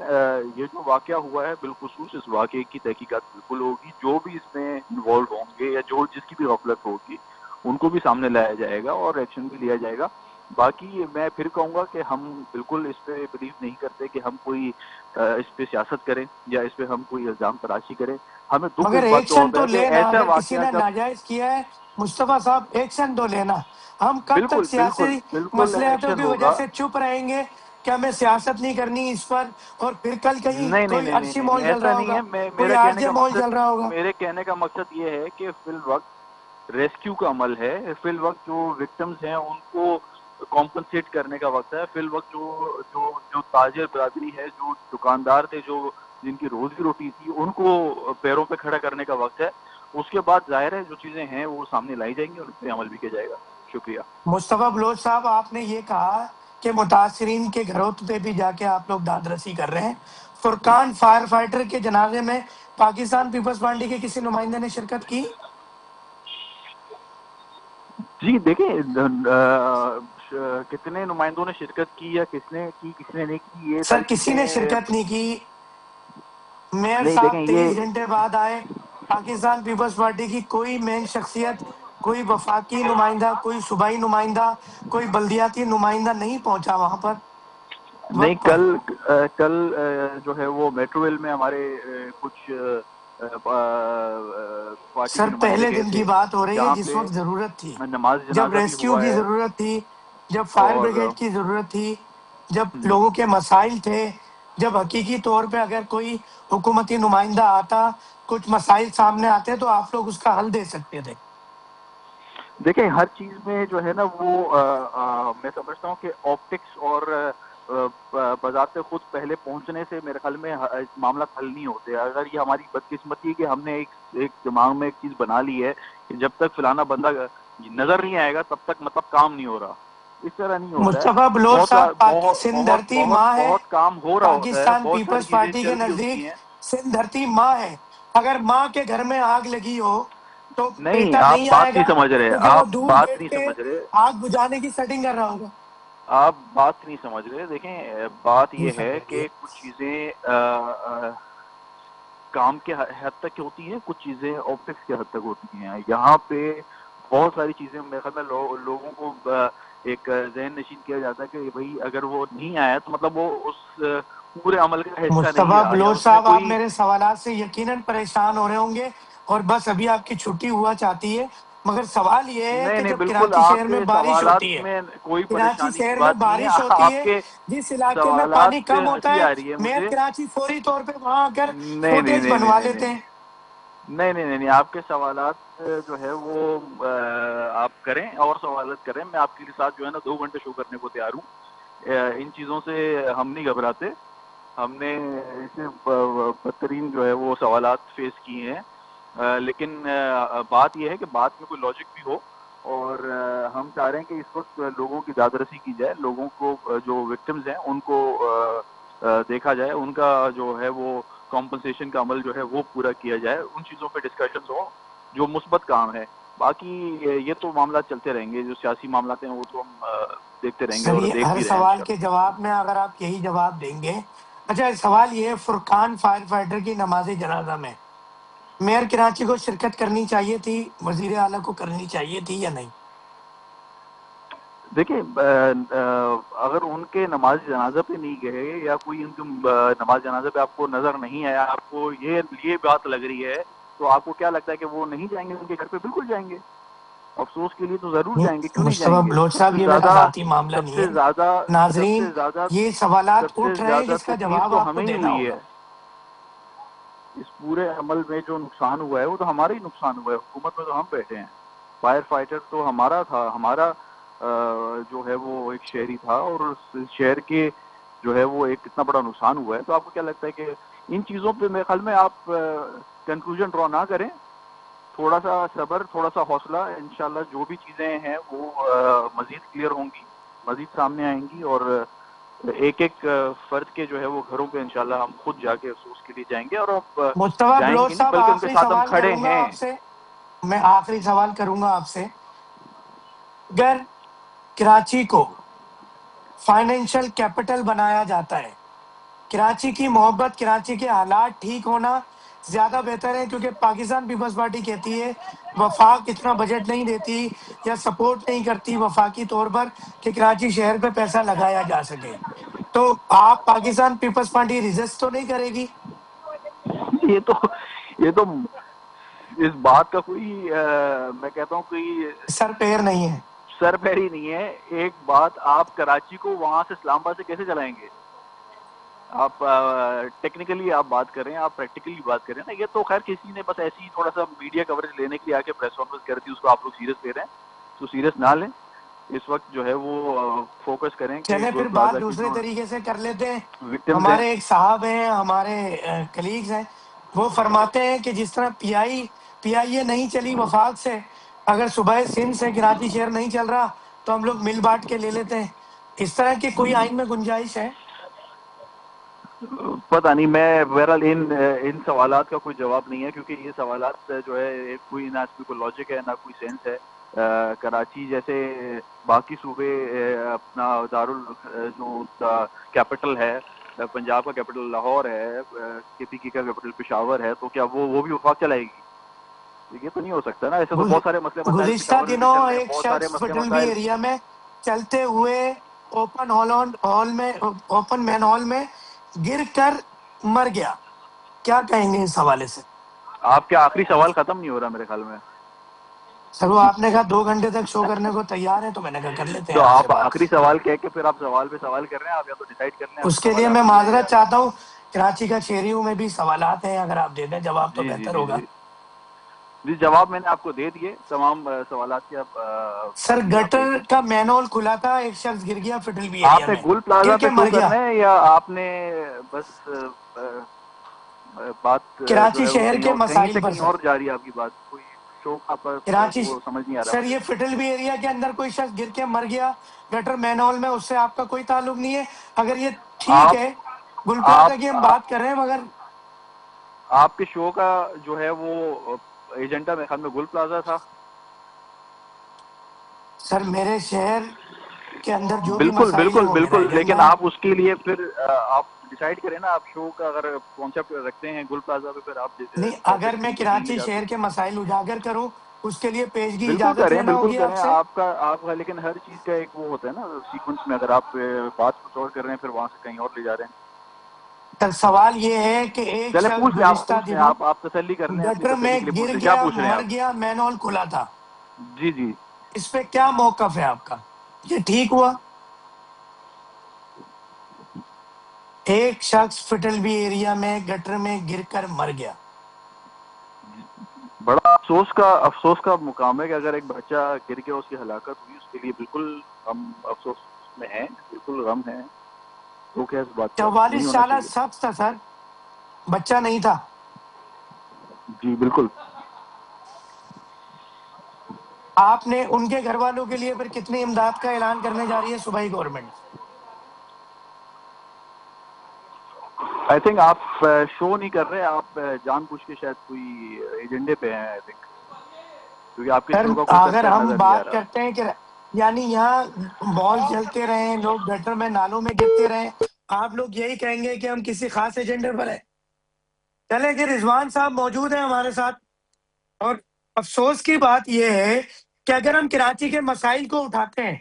یہ جو واقعہ ہوا ہے بالخصوص اس واقعے کی تحقیقات بالکل ہوگی. جو بھی اس میں انوالو ہوں گے یا جو جس کی بھی غفلت ہوگی ان کو بھی سامنے لایا جائے گا اور ایکشن بھی لیا جائے گا. باقی میں پھر کہوں گا کہ ہم بالکل اس پہ بلیو نہیں کرتے کہ ہم کوئی اس پہ سیاست کریں یا اس پہ ہم کوئی الزام تراشی کریں. ہمیں دکھ مگر اس بات کا ایکشن ہوتا تو ہے کہ لینا, ایسا اگر کسی واقعہ نے جب ناجائز کیا ہے مصطفیٰ صاحب ایکشن تو لینا. ہم کب تک بالکل بالکل سیاسی بالکل مصلحتوں ایکشن کی وجہ ہوگا. سے چپ رہیں گے کہ ہمیں سیاست نہیں کرنی اس پر, اور پھر کل کہیں نہیں نہیں کوئی نہیں نہیں عرشی نہیں مال چل ایسا رہا نہیں ہوگا, ہے. کوئی RJ مال چل رہا ہوگا. میرے کہنے کا مقصد یہ ہے کہ فی الوقت ریسکیو کا عمل ہے. فی الوقت جو وکٹمز ہیں ان کو کمپنسیٹ کرنے کا وقت ہے. فی الوقت جو جو جو تاجر برادری ہے, جو دکاندار تھے, جو جن کی روزی روٹی تھی, ان کو پیروں پہ کھڑا کرنے کا وقت ہے. اس کے بعد ظاہر ہے جو چیزیں ہیں وہ سامنے لائی جائیں گی اور اس پہ عمل بھی کیا جائے گا. شکریہ. مصطفیٰ بلوچ صاحب, آپ نے یہ کہا کہ متاثرین کے گھروں پہ بھی جا کے آپ لوگ داد رسی کر رہے ہیں. فرقان فائر فائٹر کے جنازے میں پاکستان پیپلز پارٹی کے کسی نمائندے نے شرکت کی؟ جی دیکھیں, کتنے نمائندوں نے شرکت کی یا کس نے نہیں کی, یہ سر ساری کسی نے چیزیں شرکت نہیں کی. میئر نہیں. صاحب دیکھیں 23 یہ گھنٹے بعد آئے. پاکستان پیپلز پارٹی کی کوئی مین شخصیت, کوئی وفاقی نمائندہ, کوئی صوبائی نمائندہ, کوئی بلدیاتی نمائندہ نہیں پہنچا وہاں پر نہیں. وقت پر. کل جو ہے وہ میٹرو ویل میں ہمارے کچھ پارٹی کے سر نمائندے پہلے گئے دن تھے کی بات ہو رہی ہے جہاں جس پہ وقت ضرورت تھی, نماز جب جنازہ بھی ریسکیو ہوا کی ہے. ضرورت تھی, جب فائر اور بریگیڈ کی ضرورت تھی، جب لوگوں کے مسائل تھے، جب حقیقی طور پہ اگر کوئی حکومتی نمائندہ آتا، کچھ مسائل سامنے آتے تو آپ لوگ اس کا حل دے سکتے تھے. دیکھیں ہر چیز میں جو ہے نا وہ میں سمجھتا ہوں کہ آپٹکس اور بذات خود پہلے پہنچنے سے میرے خیال میں معاملات حل نہیں ہوتے. اگر یہ ہماری بدقسمتی ہے کہ ہم نے ایک دماغ میں ایک چیز بنا لی ہے کہ جب تک فلانا بندہ نظر نہیں آئے گا تب تک مطلب کام نہیں ہو رہا. اس طرح نہیں ہوتا ہے. مصطفیٰ بلوچ صاحب، سندھ دھرتی ماں ہے. بہت کام ہو رہا ہوتا ہے, پاکستان بہت ساری پیپلز چیزیں پارٹی کے چل بھی ہوتی نزدیک ہیں. سندھ دھرتی ماں ہے. اگر ماں کے گھر میں آگ لگی ہو تو نہیں, بیٹا آپ نہیں آئے بات نہیں گا سمجھ رہے, کیونکہ وہ آپ دور بات بیٹھ نہیں کے سمجھ رہے, آگ بجھانے کی سیٹنگ کر رہا ہوگا. آپ بات نہیں سمجھ رہے. دیکھیں بات جی یہ ہے فرمائیے. کہ کچھ چیزیں کام کے حد تک ہوتی ہیں, کچھ چیزیں آپٹکس کے حد تک ہوتی ہیں. یہاں پہ بہت ساری چیزیں میرے خیال میں لوگوں کو ایک ذہن نشین کیا جاتا ہے کہ بھائی اگر وہ نہیں آیا تو مطلب وہ اس پورے عمل کا حصہ نہیں مصطفیٰ رہا یا بلوچ اس میں صاحب، آپ کوئی. میرے سوالات سے یقیناً پریشان ہو رہے ہوں گے اور بس ابھی آپ کی چھٹی ہوا چاہتی ہے، مگر سوال یہ ہے کہ نہیں جب بالکل, کراچی آپ شہر میں کے بارش ہوتی سوالات ہے، میں کوئی کراچی پریشانی کی شہر میں بات نہیں ہے. بارش ہوتی آپ ہے، کے جس علاقے میں سوالات پانی سے کم ہوتا ہنسی ہے، آ رہی ہے میئر مجھے. کراچی فوری طور پہ وہاں آ کر نہیں نہیں فوٹیج نہیں نہیں بنوا نہیں لیتے نہیں ہیں. نہیں, آپ کے سوالات جو ہے وہ آپ کریں اور سوالات کریں. میں آپ کے ساتھ جو ہے نا 2 گھنٹے شو کرنے کو تیار ہوں. ان چیزوں سے ہم نہیں گھبراتے. ہم نے اسے بدترین جو ہے وہ سوالات فیس کیے ہیں. لیکن بات یہ ہے کہ بات میں کوئی لاجک بھی ہو, اور ہم چاہ رہے ہیں کہ اس وقت لوگوں کی داد رسی کی جائے, لوگوں کو جو وکٹمز ہیں ان کو دیکھا جائے, ان کا جو ہے وہ کمپنسیشن کا عمل جو ہے وہ پورا کیا جائے. ان چیزوں پہ ڈسکشنز ہوں جو مثبت کام ہے. باقی یہ تو معاملات چلتے رہیں گے, جو سیاسی معاملات ہیں وہ تو ہم دیکھتے رہیں گے سر، اور یہ دیکھ ہر بھی رہے ہیں سوال کے انشاءاللہ. جواب میں اگر آپ یہی جواب دیں گے. اچھا، سوال یہ ہے، فرقان فائر فائٹر کی نماز جنازہ میں میئر کراچی کو شرکت کرنی چاہیے تھی، وزیر اعلیٰ کو کرنی چاہیے تھی یا نہیں؟ دیکھیں اگر ان کے نماز جنازہ پہ نہیں گئے یا کوئی ان کے نماز جنازہ پہ آپ کو نظر نہیں آیا, آپ کو یہ بات لگ رہی ہے, تو آپ کو کیا لگتا ہے کہ وہ نہیں جائیں گے ان کے گھر پہ؟ بالکل جائیں گے. افسوس کے لیے تو ضرور جائیں گے, کیوں نہیں مصطفیٰ جائیں گے. بلوچ سب صاحب، سے یہ میرا زیادہ ذاتی معاملہ سب نہیں سے ہے. زیادہ سب ناظرین، سے زیادہ یہ سوالات سب سے اٹھ رہے ہیں زیادہ جس کا تکلیف جواب تو آپ کو ہمیں ہی دینا ہوئی ہوگا. ہے. اس پورے عمل میں جو نقصان ہوا ہے وہ تو ہمارا ہی نقصان ہوا ہے. حکومت میں تو ہم بیٹھے ہیں. فائر فائٹر تو ہمارا تھا, ہمارا جو ہے وہ ایک شہری تھا, اور اس شہر کے جو ہے وہ ایک اتنا بڑا نقصان ہوا ہے. تو آپ کو کیا لگتا ہے کہ ان چیزوں پہ میرے خیال میں آپ کنکلوژن ڈرا نہ کریں, تھوڑا سا صبر, تھوڑا سا حوصلہ. انشاءاللہ جو بھی چیزیں ہیں وہ مزید کلیئر ہوں گی, مزید سامنے آئیں گی, اور ایک ایک فرد کے جو ہے وہ گھروں پہ انشاءاللہ ہم خود جا کے افسوس کے لیے جائیں گے. اور اب مصطفیٰ جائیں بلوچ گے نہیں صاحب، بلکہ ان کے آخری ساتھ ہم سوال کھڑے کروں گا ہیں. آپ سے. میں آخری سوال کروں گا آپ سے. اگر کراچی کو فائنینشل کیپٹل بنایا جاتا ہے، کراچی کی محبت، کراچی کے حالات ٹھیک ہونا زیادہ بہتر ہے، کیونکہ پاکستان پیپلز پارٹی کہتی ہے وفاق اتنا بجٹ نہیں دیتی یا سپورٹ نہیں کرتی وفاقی طور پر کہ کراچی شہر پہ پیسہ لگایا جا سکے. تو آپ پاکستان پیپلز پارٹی ریزسٹ تو نہیں کرے گی؟ یہ تو اس بات کا کوئی میں کہتا ہوں کوئی سر پیر نہیں ہے. سر پیری نہیں ہے. ایک بات, آپ کراچی کو وہاں سے اسلام آباد سے کیسے چلائیں گے؟ آپ ٹیکنیکلی آپ بات کریں, آپ پریکٹیکلی بات کریں نا. یہ تو خیر کسی نے بس ایسی تھوڑا سا میڈیا کوریج لینے کے لیے آ کے پریس کانفرنس کر دی, اس کو آپ لوگ سیریس لے رہے ہیں. تو سیریس نہ لیں. اس وقت جو ہے وہ فوکس کریں کہ چلیں گل پھر پلازا بات کی دوسرے جو طریقے سے کر لیتے ہیں. وکٹمز ہیں. ہمارے ایک صاحب ہیں، ہمارے کلیگز ہیں، وہ فرماتے ہیں کہ جس طرح پی آئی اے نہیں چلی وفاق سے، اگر صوبہ سندھ سے کراچی شہر نہیں چل رہا تو ہم لوگ مل بانٹ کے لے لیتے ہیں. اس طرح کی کوئی آئین میں گنجائش ہے؟ پتہ نہیں, میں بہرحال ان سوالات کا کوئی جواب نہیں ہے, کیونکہ یہ سوالات جو ہے کوئی نہ اس میں کوئی لاجک ہے نہ کوئی سینس ہے. کراچی جیسے باقی صوبے اپنا جو کیپٹل ہے, پنجاب کا کیپٹل لاہور ہے, کے پی کی کا کیپٹل پشاور ہے, تو کیا وہ بھی وفاق چلائے گی؟ یہ تو نہیں ہو سکتا نا. ایسے تو بہت سارے مسئلے مسائل گزشتہ پشاور میں بھی چل دنوں رہے ہیں, ایک بہت سارے شخص مسئلے پٹلوی مسائل. ایریا میں چلتے ہوئے اوپن مین ہال میں گر کر مر گیا. کیا کہیں گے اس حوالے سے؟ آپ کے آخری سوال ختم نہیں ہو رہا میرے خیال میں. سر وہ آپ نے کہا 2 گھنٹے تک شو کرنے کو تیار ہے، تو میں نے کہا کر لیتے ہیں تو آپ سے آپ بات. آخری سوال کہہ کے پھر آپ سوال پہ سوال کر رہے ہیں. آپ یا تو ڈیسائیڈ کر لیں اس اپنا کے سوال لیے میں آخری ہے یا معذرت چاہتا ہوں، کراچی کا شہری ہوں، میں بھی سوالات ہیں، اگر آپ دے دیں جواب تو جی جی بہتر جی ہوگا. جی جی جواب میں نے آپ کو دے دیے تمام سوالات کے. اب سر باقی آپ گٹر کا مینول کھلا تھا، ایک شخص گر گیا فٹل بی ایریا آپ نے میں، گل پلازا گر پہ کے شو مر گیا. کرنا ہے یا آپ نے بس بات جو کراچی ہے وہ شہر کہیں کے اور، کہیں مسائل سے پر کہیں سر، اور جا رہی ہے آپ کی بات؟ کوئی شو کا پر کراچی وہ سمجھ نہیں آ رہا سر مجھے. یہ فٹل بی ایریا کے اندر کوئی شخص گر کے مر گیا گٹر مینول میں، اس سے آپ کا کوئی تعلق نہیں ہے. اگر یہ ٹھیک آپ ہے، گل آپ پلازا کی ہم بات کر رہے ہیں، مگر آپ کے شو کا جو ہے وہ ایجنڈا میرے خیال میں گل پلازا تھا. سر میرے شہر کے اندر جو بھی بالکل مسائل ہیں بالکل وہ میرا بالکل، لیکن ایجنڈا ہے. آپ اس کے لیے پھر آپ ڈیسائیڈ کریں نا. آپ شو کا اگر کانسیپٹ رکھتے ہیں گل پلازا پہ، پھر آپ نہیں، اگر ٹاپک میں کہیں پہ بھی لے کراچی جا شہر سکتے کے ہیں. مسائل اجاگر کروں، اس کے لیے پیشگی بالکل اجازت کریں، لینا بالکل ہوگی کریں. آپ سے. آپ کا لیکن ہر چیز کا ایک وہ ہوتا ہے نا سیکوینس میں. اگر آپ بات کچھ اور کر رہے ہیں پھر وہاں سے کہیں اور لے جا رہے ہیں. سر سوال یہ ہے کہ ایک چلے شخص پوچھ لیں، آپ گزشتہ پوچھ لیں. دنوں آپ تسلی کر لیں، اپنی گٹر میں تسلی کے لیے پوچھ گر لیں. کیا گیا، پوچھ رہے ہیں مر آپ؟ گیا، مینول کھلا تھا، جی جی. اس پہ کیا موقف ہے آپ کا؟ یہ ٹھیک ہوا؟ ایک شخص فٹل بی ایریا میں گٹر میں گر کر مر گیا. بڑا افسوس کا مقام ہے کہ اگر ایک بچہ گر کے اس کی ہلاکت ہوئی، اس کے لیے بالکل ہم افسوس میں ہیں، بالکل غم ہے. تو کیا اس بات کا 44 نہیں ہونا سالہ چاہیے. شخص تھا سر، بچہ نہیں تھا. جی بالکل. آپ نے ان کے گھر والوں کے لیے پھر کتنی امداد کا اعلان کرنے جا رہی ہے صوبائی گورنمنٹ؟ آئی تھنک آپ شو نہیں کر رہے. آپ جان بوجھ کے شاید کوئی ایجنڈے پہ ہیں، آئی تھنک، کیونکہ آپ کے سر شو کا کوئی اگر کنسرٹ ہم نظر نہیں آ بات رہا. کرتے ہیں کہ یعنی یہاں بال چلتے رہیں، لوگ گٹر میں نالوں میں گرتے رہیں، آپ لوگ یہی کہیں گے کہ ہم کسی خاص ایجنڈے پر ہیں. چلے کہ رضوان صاحب موجود ہیں ہمارے ساتھ، اور افسوس کی بات یہ ہے کہ اگر ہم کراچی کے مسائل کو اٹھاتے ہیں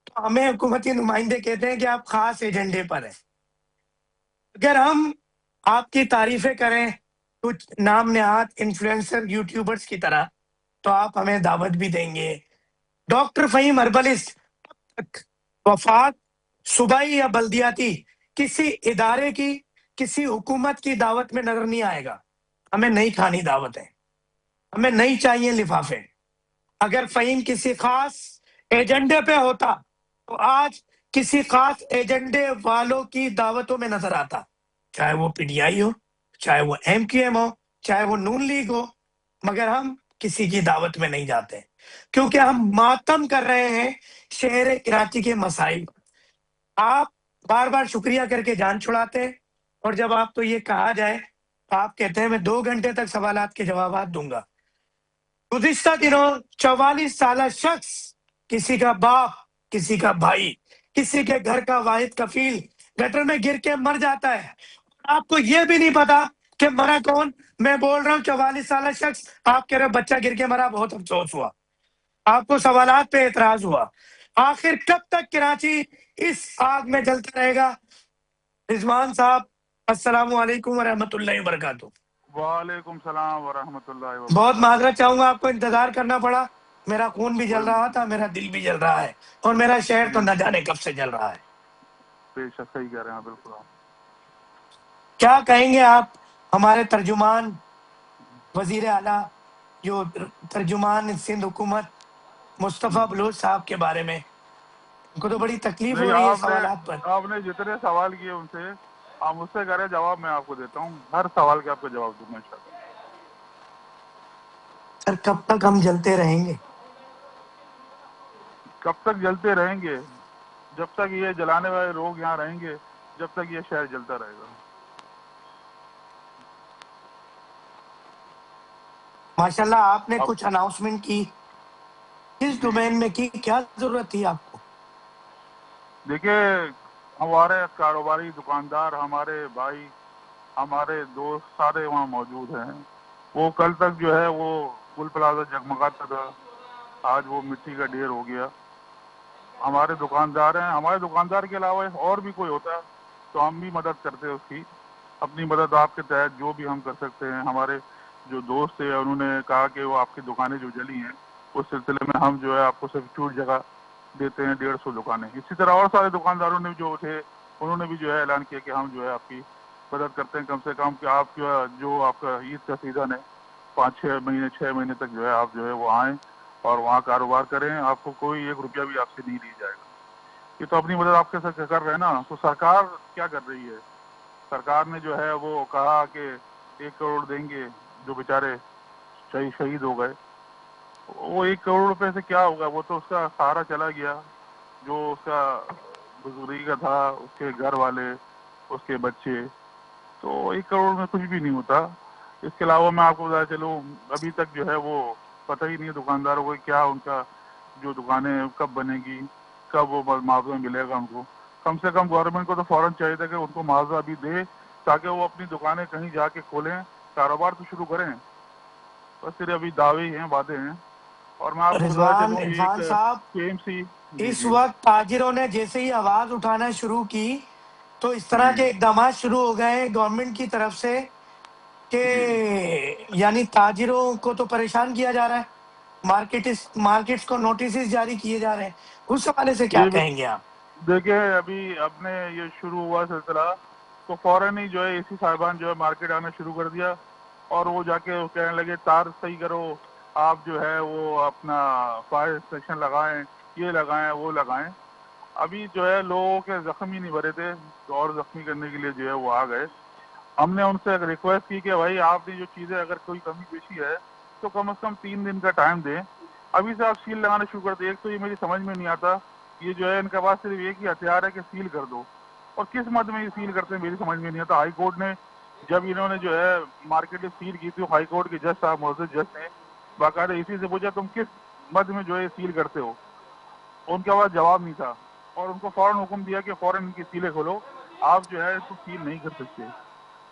تو ہمیں حکومتی نمائندے کہتے ہیں کہ آپ خاص ایجنڈے پر ہیں. اگر ہم آپ کی تعریفیں کریں کچھ نام نہاد انفلوئنسر یوٹیوبرز کی طرح، تو آپ ہمیں دعوت بھی دیں گے. ڈاکٹر فہیم اربلسٹ تک وفات صوبائی یا بلدیاتی کسی ادارے کی، کسی حکومت کی دعوت میں نظر نہیں آئے گا. ہمیں نہیں کھانی دعوتیں، ہمیں نہیں چاہیے لفافے. اگر فہیم کسی خاص ایجنڈے پہ ہوتا تو آج کسی خاص ایجنڈے والوں کی دعوتوں میں نظر آتا، چاہے وہ پی ٹی آئی ہو، چاہے وہ ایم کیو ایم ہو، چاہے وہ نون لیگ ہو. مگر ہم کسی کی دعوت میں نہیں جاتے کیونکہ ہم ماتم کر رہے ہیں شہر کراچی کے مسائل. آپ بار بار شکریہ کر کے جان چھڑاتے ہیں، اور جب آپ کو یہ کہا جائے تو آپ کہتے ہیں میں 2 گھنٹے تک سوالات کے جوابات دوں گا. گزشتہ دنوں 44 سالہ شخص، کسی کا باپ، کسی کا بھائی، کسی کے گھر کا واحد کفیل گٹر میں گر کے مر جاتا ہے. آپ کو یہ بھی نہیں پتا کہ مرا کون. میں بول رہا ہوں 44 سالہ شخص، آپ کہہ رہے بچہ گر کے مرا، بہت افسوس ہوا. آپ کو سوالات پہ اعتراض ہوا. آخر کب تک کراچی اس آگ میں جلتا رہے گا؟ رضوان صاحب السلام علیکم ورحمۃ اللہ وبرکاتہ. وعلیکم السلام ورحمۃ اللہ بہت وبرکاتہ. معذرت چاہوں گا، آپ کو انتظار کرنا پڑا. میرا خون بھی جل کوئی رہا تھا، میرا دل بھی جل رہا ہے، اور میرا شہر تو جی نہ جانے کب سے جل رہا ہے. بے شک صحیح کہہ رہے ہیں بالکل آپ. کیا کہیں گے آپ ہمارے ترجمان وزیر اعلیٰ، جو ترجمان سندھ حکومت مصطفیٰ بلوچ صاحب کے بارے میں؟ ان کو تو بڑی تکلیف نہیں، ہو رہی ہے سوالات پر. آپ نے جتنے سوال کیے ان سے آپ مجھ سے کریں جواب میں آپ کو دیتا ہوں. ہر سوال کے آپ کو جواب دوں گا انشاءاللہ. سر کب تک ہم جلتے رہیں گے؟ کب تک جلتے رہیں گے؟ جب تک یہ جلانے والے لوگ یہاں رہیں گے، جب تک یہ شہر جلتا رہے گا. ماشاءاللہ آپ نے اب کچھ اناؤنسمنٹ کی، کس جی ڈومین میں کی؟ کیا ضرورت تھی آپ کو؟ دیکھیے، ہمارے کاروباری دکاندار، ہمارے بھائی، ہمارے دوست سارے وہاں موجود ہیں. وہ کل تک جو ہے وہ گل پلازا جگمگاتا تھا، آج وہ مٹی کا ڈھیر ہو گیا. ہمارے دکاندار ہیں، ہمارے دکاندار کے علاوہ اور بھی کوئی ہوتا تو ہم بھی مدد کرتے اس کی. اپنی مدد آپ کے تحت جو بھی ہم کر سکتے ہیں. ہمارے جو دوست تھے انہوں نے کہا کہ وہ آپ کی دکانیں جو جلی ہیں اس سلسلے میں ہم جو ہے آپ کو سبسٹیوٹ جگہ دیتے ہیں 150 دکانیں. اسی طرح اور سارے دکانداروں نے جو تھے انہوں نے بھی جو ہے اعلان کیا کہ ہم جو ہے آپ کی مدد کرتے ہیں کم سے کم کہ آپ جو آپ کا عید کا سیزن ہے 6 مہینے تک جو ہے آپ جو ہے وہ آئیں اور وہاں کاروبار کریں. آپ کو کوئی 1 روپیہ بھی آپ سے نہیں لیا جائے گا. یہ تو اپنی مدد آپ کے ساتھ کر رہے ہیں نا. تو سرکار کیا کر رہی ہے؟ سرکار نے جو ہے وہ کہا کہ 1 کروڑ دیں گے جو بیچارے شہید ہو گئے. وہ 1 کروڑ روپے سے کیا ہوگا؟ وہ تو اس کا سہارا چلا گیا جو اس کا بزرگی کا تھا, اس کے گھر والے, اس کے بچے. تو 1 کروڑ میں کچھ بھی نہیں ہوتا. اس کے علاوہ میں آپ کو بتا چلوں ابھی تک جو ہے وہ پتہ ہی نہیں ہے دکانداروں کو کیا ان کا جو دکانیں کب بنے گی, کب وہ معاوضہ ملے گا ان کو. کم سے کم گورنمنٹ کو تو فوراً چاہیے تھا کہ ان کو معاوضہ ابھی دے تاکہ وہ اپنی دکانیں کہیں جا کے کھولیں, کاروبار تو شروع کریں. بس صرف ابھی دعوے ہیں, وعدے ہیں. اور میں آپ کو بتایا رضوان چلوں یہ ایک عرفان صاحب, KMC. جی اس جی وقت تاجروں نے جیسے ہی آواز اٹھانا شروع کی تو اس طرح جی کے اقدامات شروع ہو گئے گورنمنٹ کی طرف سے کہ جی یعنی تاجروں کو تو پریشان کیا جا رہا ہے, مارکیٹس کو نوٹسز جاری کیے جا رہے ہیں. اس حوالے سے کیا جی کہیں گے آپ؟ دیکھیے ابھی اپنے یہ شروع ہوا سلسلہ تو فوراً ہی جو ہے AC صاحبان جو ہے مارکیٹ آنا شروع کر دیا اور وہ جا کے کہنے لگے تار صحیح کرو, آپ جو ہے وہ اپنا فائر اسٹیشن لگائیں, یہ لگائیں وہ لگائیں. ابھی جو ہے لوگوں کے زخم ہی نہیں بھرے تھے اور زخمی کرنے کے لیے جو ہے وہ آ گئے. ہم نے ان سے ایک ریکویسٹ کی کہ بھائی آپ نے جو چیزیں اگر کوئی کمی بیشی ہے تو کم از کم 3 دن کا ٹائم دیں. ابھی سے آپ سیل لگانا شروع کر دیں. ایک تو یہ میری سمجھ میں نہیں آتا, یہ جو ہے ان کے پاس صرف ایک ہی ہتھیار ہے کہ سیل کر دو, اور کس مد میں یہ سیل کرتے ہیں میری سمجھ میں نہیں آتا. ہائی کورٹ نے جب انہوں نے جو ہے مارکیٹ سیل کی تھی, ہائی کورٹ کے جج صاحب محدث جج نے باقاعدہ اسی سے پوچھا تم کس مد میں جو ہے سیل کرتے ہو, ان کے پاس جواب نہیں تھا اور ان کو فوراً حکم دیا کہ فوراً ان کی سیلیں کھولو, آپ جو ہے اس کو سیل نہیں کر سکتے.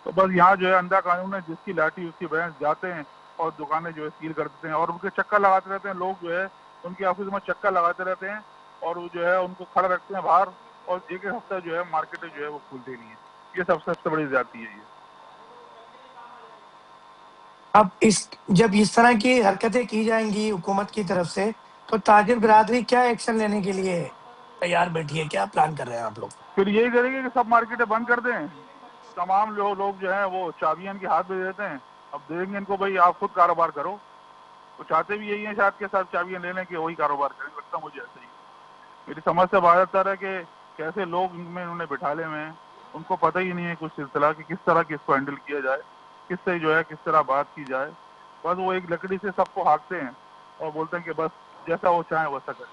تو بس یہاں جو ہے اندھا قانون ہے, جس کی لاٹھی اس کی بھینس, جاتے ہیں اور دکانیں جو ہے سیل کر دیتے ہیں اور ان کے چکر لگاتے رہتے ہیں. لوگ جو ہے ان کی آفس میں چکر لگاتے رہتے ہیں اور وہ جو ہے ان کو کھڑا رکھتے ہیں باہر اور 1 ہفتہ جو ہے مارکیٹیں جو ہے وہ کھلتی نہیں ہے. یہ سب سے بڑی زیادتی ہے. یہ اب جب اس طرح کی حرکتیں کی جائیں گی حکومت کی طرف سے تو تاجر برادری کیا ایکشن لینے کے لیے تیار بیٹھی ہے؟ کیا پلان کر رہے ہیں آپ لوگ؟ پھر یہی کریں گے کہ سب مارکیٹیں بند کر دیں, تمام لوگ جو ہیں وہ چابیاں ان کے ہاتھ میں دیتے ہیں. اب دیں گے ان کو بھائی آپ خود کاروبار کرو. وہ چاہتے بھی یہی ہیں شاید کے ساتھ چابیاں لے لیں کہ وہی کاروبار کریں. لگتا مجھے ایسا ہی. میری سمجھ سے باہر تر ہے کہ کیسے لوگ ان میں انہوں نے بٹھا لے ہوئے ہیں, ان کو پتہ ہی نہیں ہے کچھ سلسلہ کہ کس طرح کس کو ہینڈل کیا جائے, کس سے جو ہے کس طرح بات کی جائے. بس وہ ایک لکڑی سے سب کو ہانکتے ہیں اور بولتے ہیں کہ بس جیسا وہ چاہیں ویسا کریں.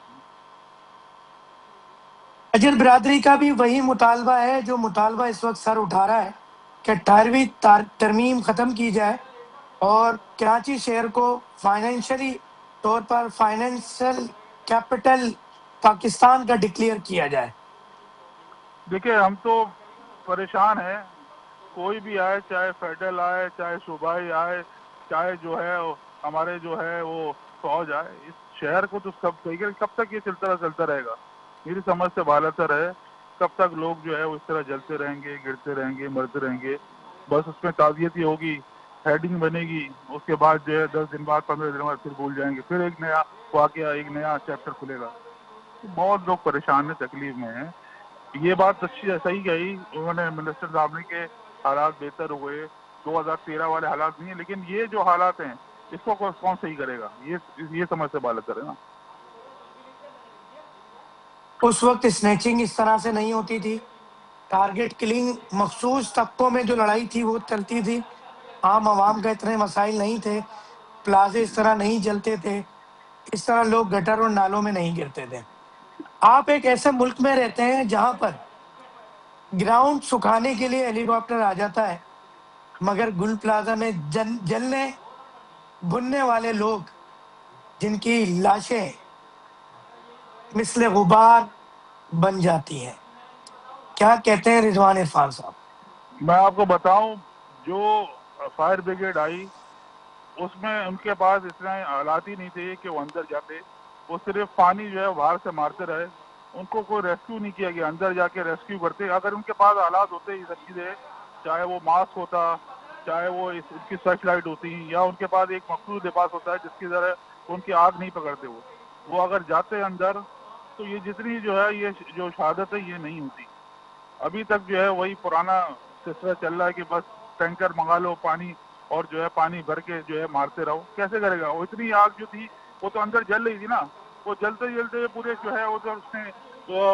تاجر برادری کا بھی وہی مطالبہ ہے جو مطالبہ اس وقت سر اٹھا رہا ہے کہ 18ویں ترمیم ختم کی جائے اور کراچی شہر کو فائنینشلی طور پر فائنینشل کیپٹل پاکستان کا ڈکلیئر کیا جائے. دیکھیں ہم تو پریشان ہیں, کوئی بھی آئے, چاہے فیڈرل آئے, چاہے صوبائی آئے, چاہے جو ہے ہمارے جو ہے وہ فوج آئے, اس شہر کو تو سب کہیں کب تک یہ چلتا رہے گا. میری سمجھ سے بالاتر ہے کب تک لوگ جو ہے وہ اس طرح جلتے رہیں گے, گرتے رہیں گے, مرتے رہیں گے. بس اس میں تعزیت ہی ہوگی, ہیڈنگ بنے گی, اس کے بعد جو ہے 10 دن بعد 15 دن بعد پھر بھول جائیں گے, پھر ایک نیا واقعہ, ایک نیا چیپٹر کھلے گا. بہت لوگ پریشان ہیں, تکلیف میں ہیں. یہ بات اچھی صحیح کہی انہوں نے منسٹر صاحب نے کہ حالات بہتر ہوئے, 2013 والے حالات نہیں ہیں, لیکن یہ جو حالات ہیں اس کو کون صحیح کرے گا؟ یہ سمجھ سے بالاتر ہے نا. اس وقت اسنیچنگ اس طرح سے نہیں ہوتی تھی, ٹارگٹ کلنگ مخصوص طبقوں میں جو لڑائی تھی وہ چلتی تھی, عام عوام کا اتنے مسائل نہیں تھے, پلازے اس طرح نہیں جلتے تھے, اس طرح لوگ گٹر اور نالوں میں نہیں گرتے تھے. آپ ایک ایسے ملک میں رہتے ہیں جہاں پر گراؤنڈ سکھانے کے لیے ہیلی کاپٹر آ جاتا ہے, مگر گل پلازا میں جلنے بننے والے لوگ جن کی لاشیں مثل غبار بن جاتی ہیں. کیا کہتے ہیں رضوان عرفان صاحب؟ میں آپ کو بتاؤں, جو فائر بریگیڈ آئی اس میں ان کے پاس اتنے آلات ہی نہیں تھے کہ وہ اندر جاتے, وہ صرف پانی جو ہے باہر سے مارتے رہے, ان کو کوئی ریسکیو نہیں کیا گیا, اندر جا کے ریسکیو کرتے. اگر ان کے پاس آلات ہوتے یہ سب چیزیں, چاہے وہ ماسک ہوتا, چاہے وہ ان کی سرچ لائٹ ہوتی, یا ان کے پاس ایک مخصوص لباس ہوتا ہے جس کی ذرا ان کی آگ نہیں پکڑتے وہ اگر جاتے اندر تو یہ جتنی جو ہے یہ جو شہادت ہے یہ نہیں ہوتی. ابھی تک جو ہے وہی پرانا سلسلہ چل رہا ہے کہ بس ٹینکر منگا لو پانی اور جو ہے پانی بھر کے جو ہے مارتے رہو. کیسے کرے گا؟ وہ اتنی آگ جو تھی وہ تو اندر جل رہی تھی نا, وہ جلتے جلتے پورے جو ہے وہ تو اس نے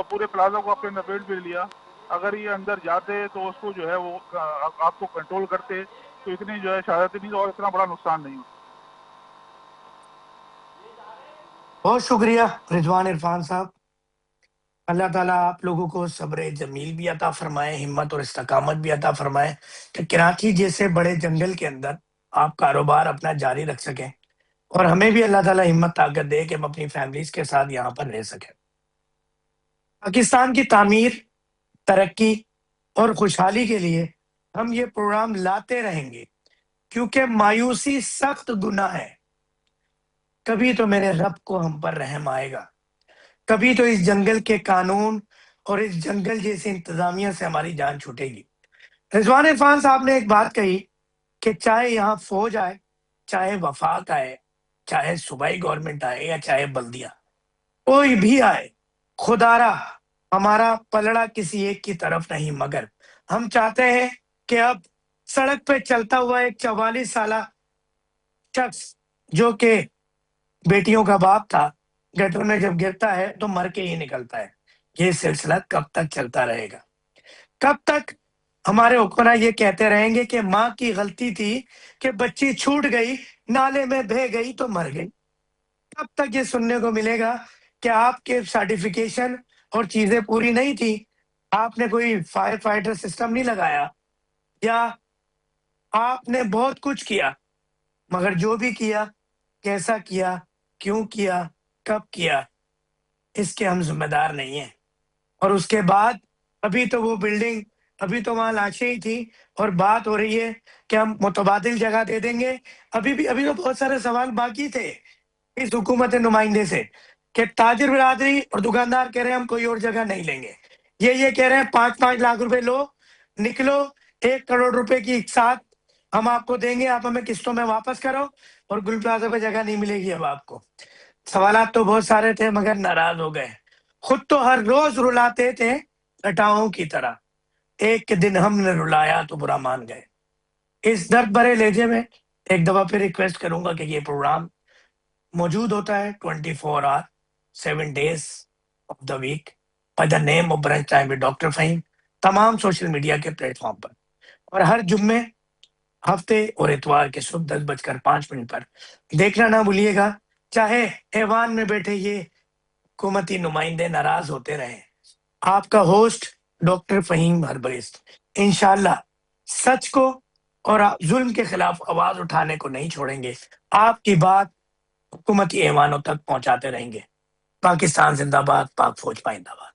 پورے پلازا کو اپنے لپیٹ بھی لیا. اگر یہ اندر جاتے تو اس کو جو ہے وہ آپ کو کنٹرول کرتے تو اتنی جو ہے شہادت نہیں اور اتنا بڑا نقصان نہیں ہوتا. بہت شکریہ رضوان عرفان صاحب. اللہ تعالیٰ آپ لوگوں کو صبر جمیل بھی عطا فرمائے, ہمت اور استقامت بھی عطا فرمائے کہ کراچی جیسے بڑے جنگل کے اندر آپ کاروبار اپنا جاری رکھ سکیں, اور ہمیں بھی اللہ تعالیٰ ہمت طاقت دے کہ ہم اپنی فیملیز کے ساتھ یہاں پر رہ سکیں. پاکستان کی تعمیر, ترقی اور خوشحالی کے لیے ہم یہ پروگرام لاتے رہیں گے, کیونکہ مایوسی سخت گناہ ہے. کبھی تو میرے رب کو ہم پر رحم آئے گا, کبھی تو اس جنگل کے قانون اور اس جنگل جیسی انتظامیہ سے ہماری جان چھوٹے گی. رضوان عرفان صاحب نے ایک بات کہی کہ چاہے یہاں فوج آئے, چاہے وفاق آئے, چاہے صوبائی گورنمنٹ آئے یا چاہے بلدیہ, کوئی بھی آئے, خدارا ہمارا پلڑا کسی ایک کی طرف نہیں, مگر ہم چاہتے ہیں کہ اب سڑک پہ چلتا ہوا ایک 44 سالہ شخص جو کہ بیٹیوں کا باپ تھا, گٹر میں جب گرتا ہے تو مر کے ہی نکلتا ہے. یہ سلسلہ کب تک چلتا رہے گا؟ کب تک ہمارے حکمراں یہ کہتے رہیں گے کہ ماں کی غلطی تھی کہ بچی چھوٹ گئی, نالے میں بہہ گئی تو مر گئی؟ کب تک یہ سننے کو ملے گا کہ آپ کے سرٹیفکیشن اور چیزیں پوری نہیں تھی, آپ نے کوئی فائر فائٹر سسٹم نہیں لگایا, یا آپ نے بہت کچھ کیا مگر جو بھی کیا, کیسا کیا, کیوں کیا, کب کیا, اس کے ہم ذمہ دار نہیں ہیں. اور اس کے بعد ابھی تو وہ بلڈنگ, ابھی تو وہاں لاشیں ہی تھی, اور بات ہو رہی ہے کہ ہم متبادل جگہ دے دیں گے. ابھی تو بہت سارے سوال باقی تھے اس حکومت نمائندے سے کہ تاجر برادری اور دکاندار کہہ رہے ہیں ہم کوئی اور جگہ نہیں لیں گے, یہ کہہ رہے ہیں 5 لاکھ روپے لو, نکلو, 1 کروڑ روپے کی ایک ساتھ ہم آپ کو دیں گے, آپ ہمیں قسطوں میں واپس کرو, اور گل پلازا پہ جگہ نہیں ملے گی اب آپ کو. سوالات تو بہت سارے تھے مگر ناراض ہو گئے. خود تو ہر روز رلاتے تھے لٹاؤں کی طرح, ایک دن ہم نے رلایا تو برا مان گئے. اس درد بھرے لہجے میں ایک دفعہ پھر ریکویسٹ کروں گا کہ یہ پروگرام موجود ہوتا ہے 24 hour 7 days of the week by the name of brunch time with doctor Fahim, تمام سوشل میڈیا کے پلیٹ فارم پر, اور ہر جمعے, ہفتے اور اتوار کے صبح 10:05 پر دیکھنا نہ بھولیے گا, چاہے ایوان میں بیٹھے یہ حکومتی نمائندے ناراض ہوتے رہیں. آپ کا ہوسٹ ڈاکٹر فہیم ہربریست انشاءاللہ سچ کو اور ظلم کے خلاف آواز اٹھانے کو نہیں چھوڑیں گے. آپ کی بات حکومتی ایوانوں تک پہنچاتے رہیں گے. پاکستان زندہ باد, پاک فوج پائندہ باد.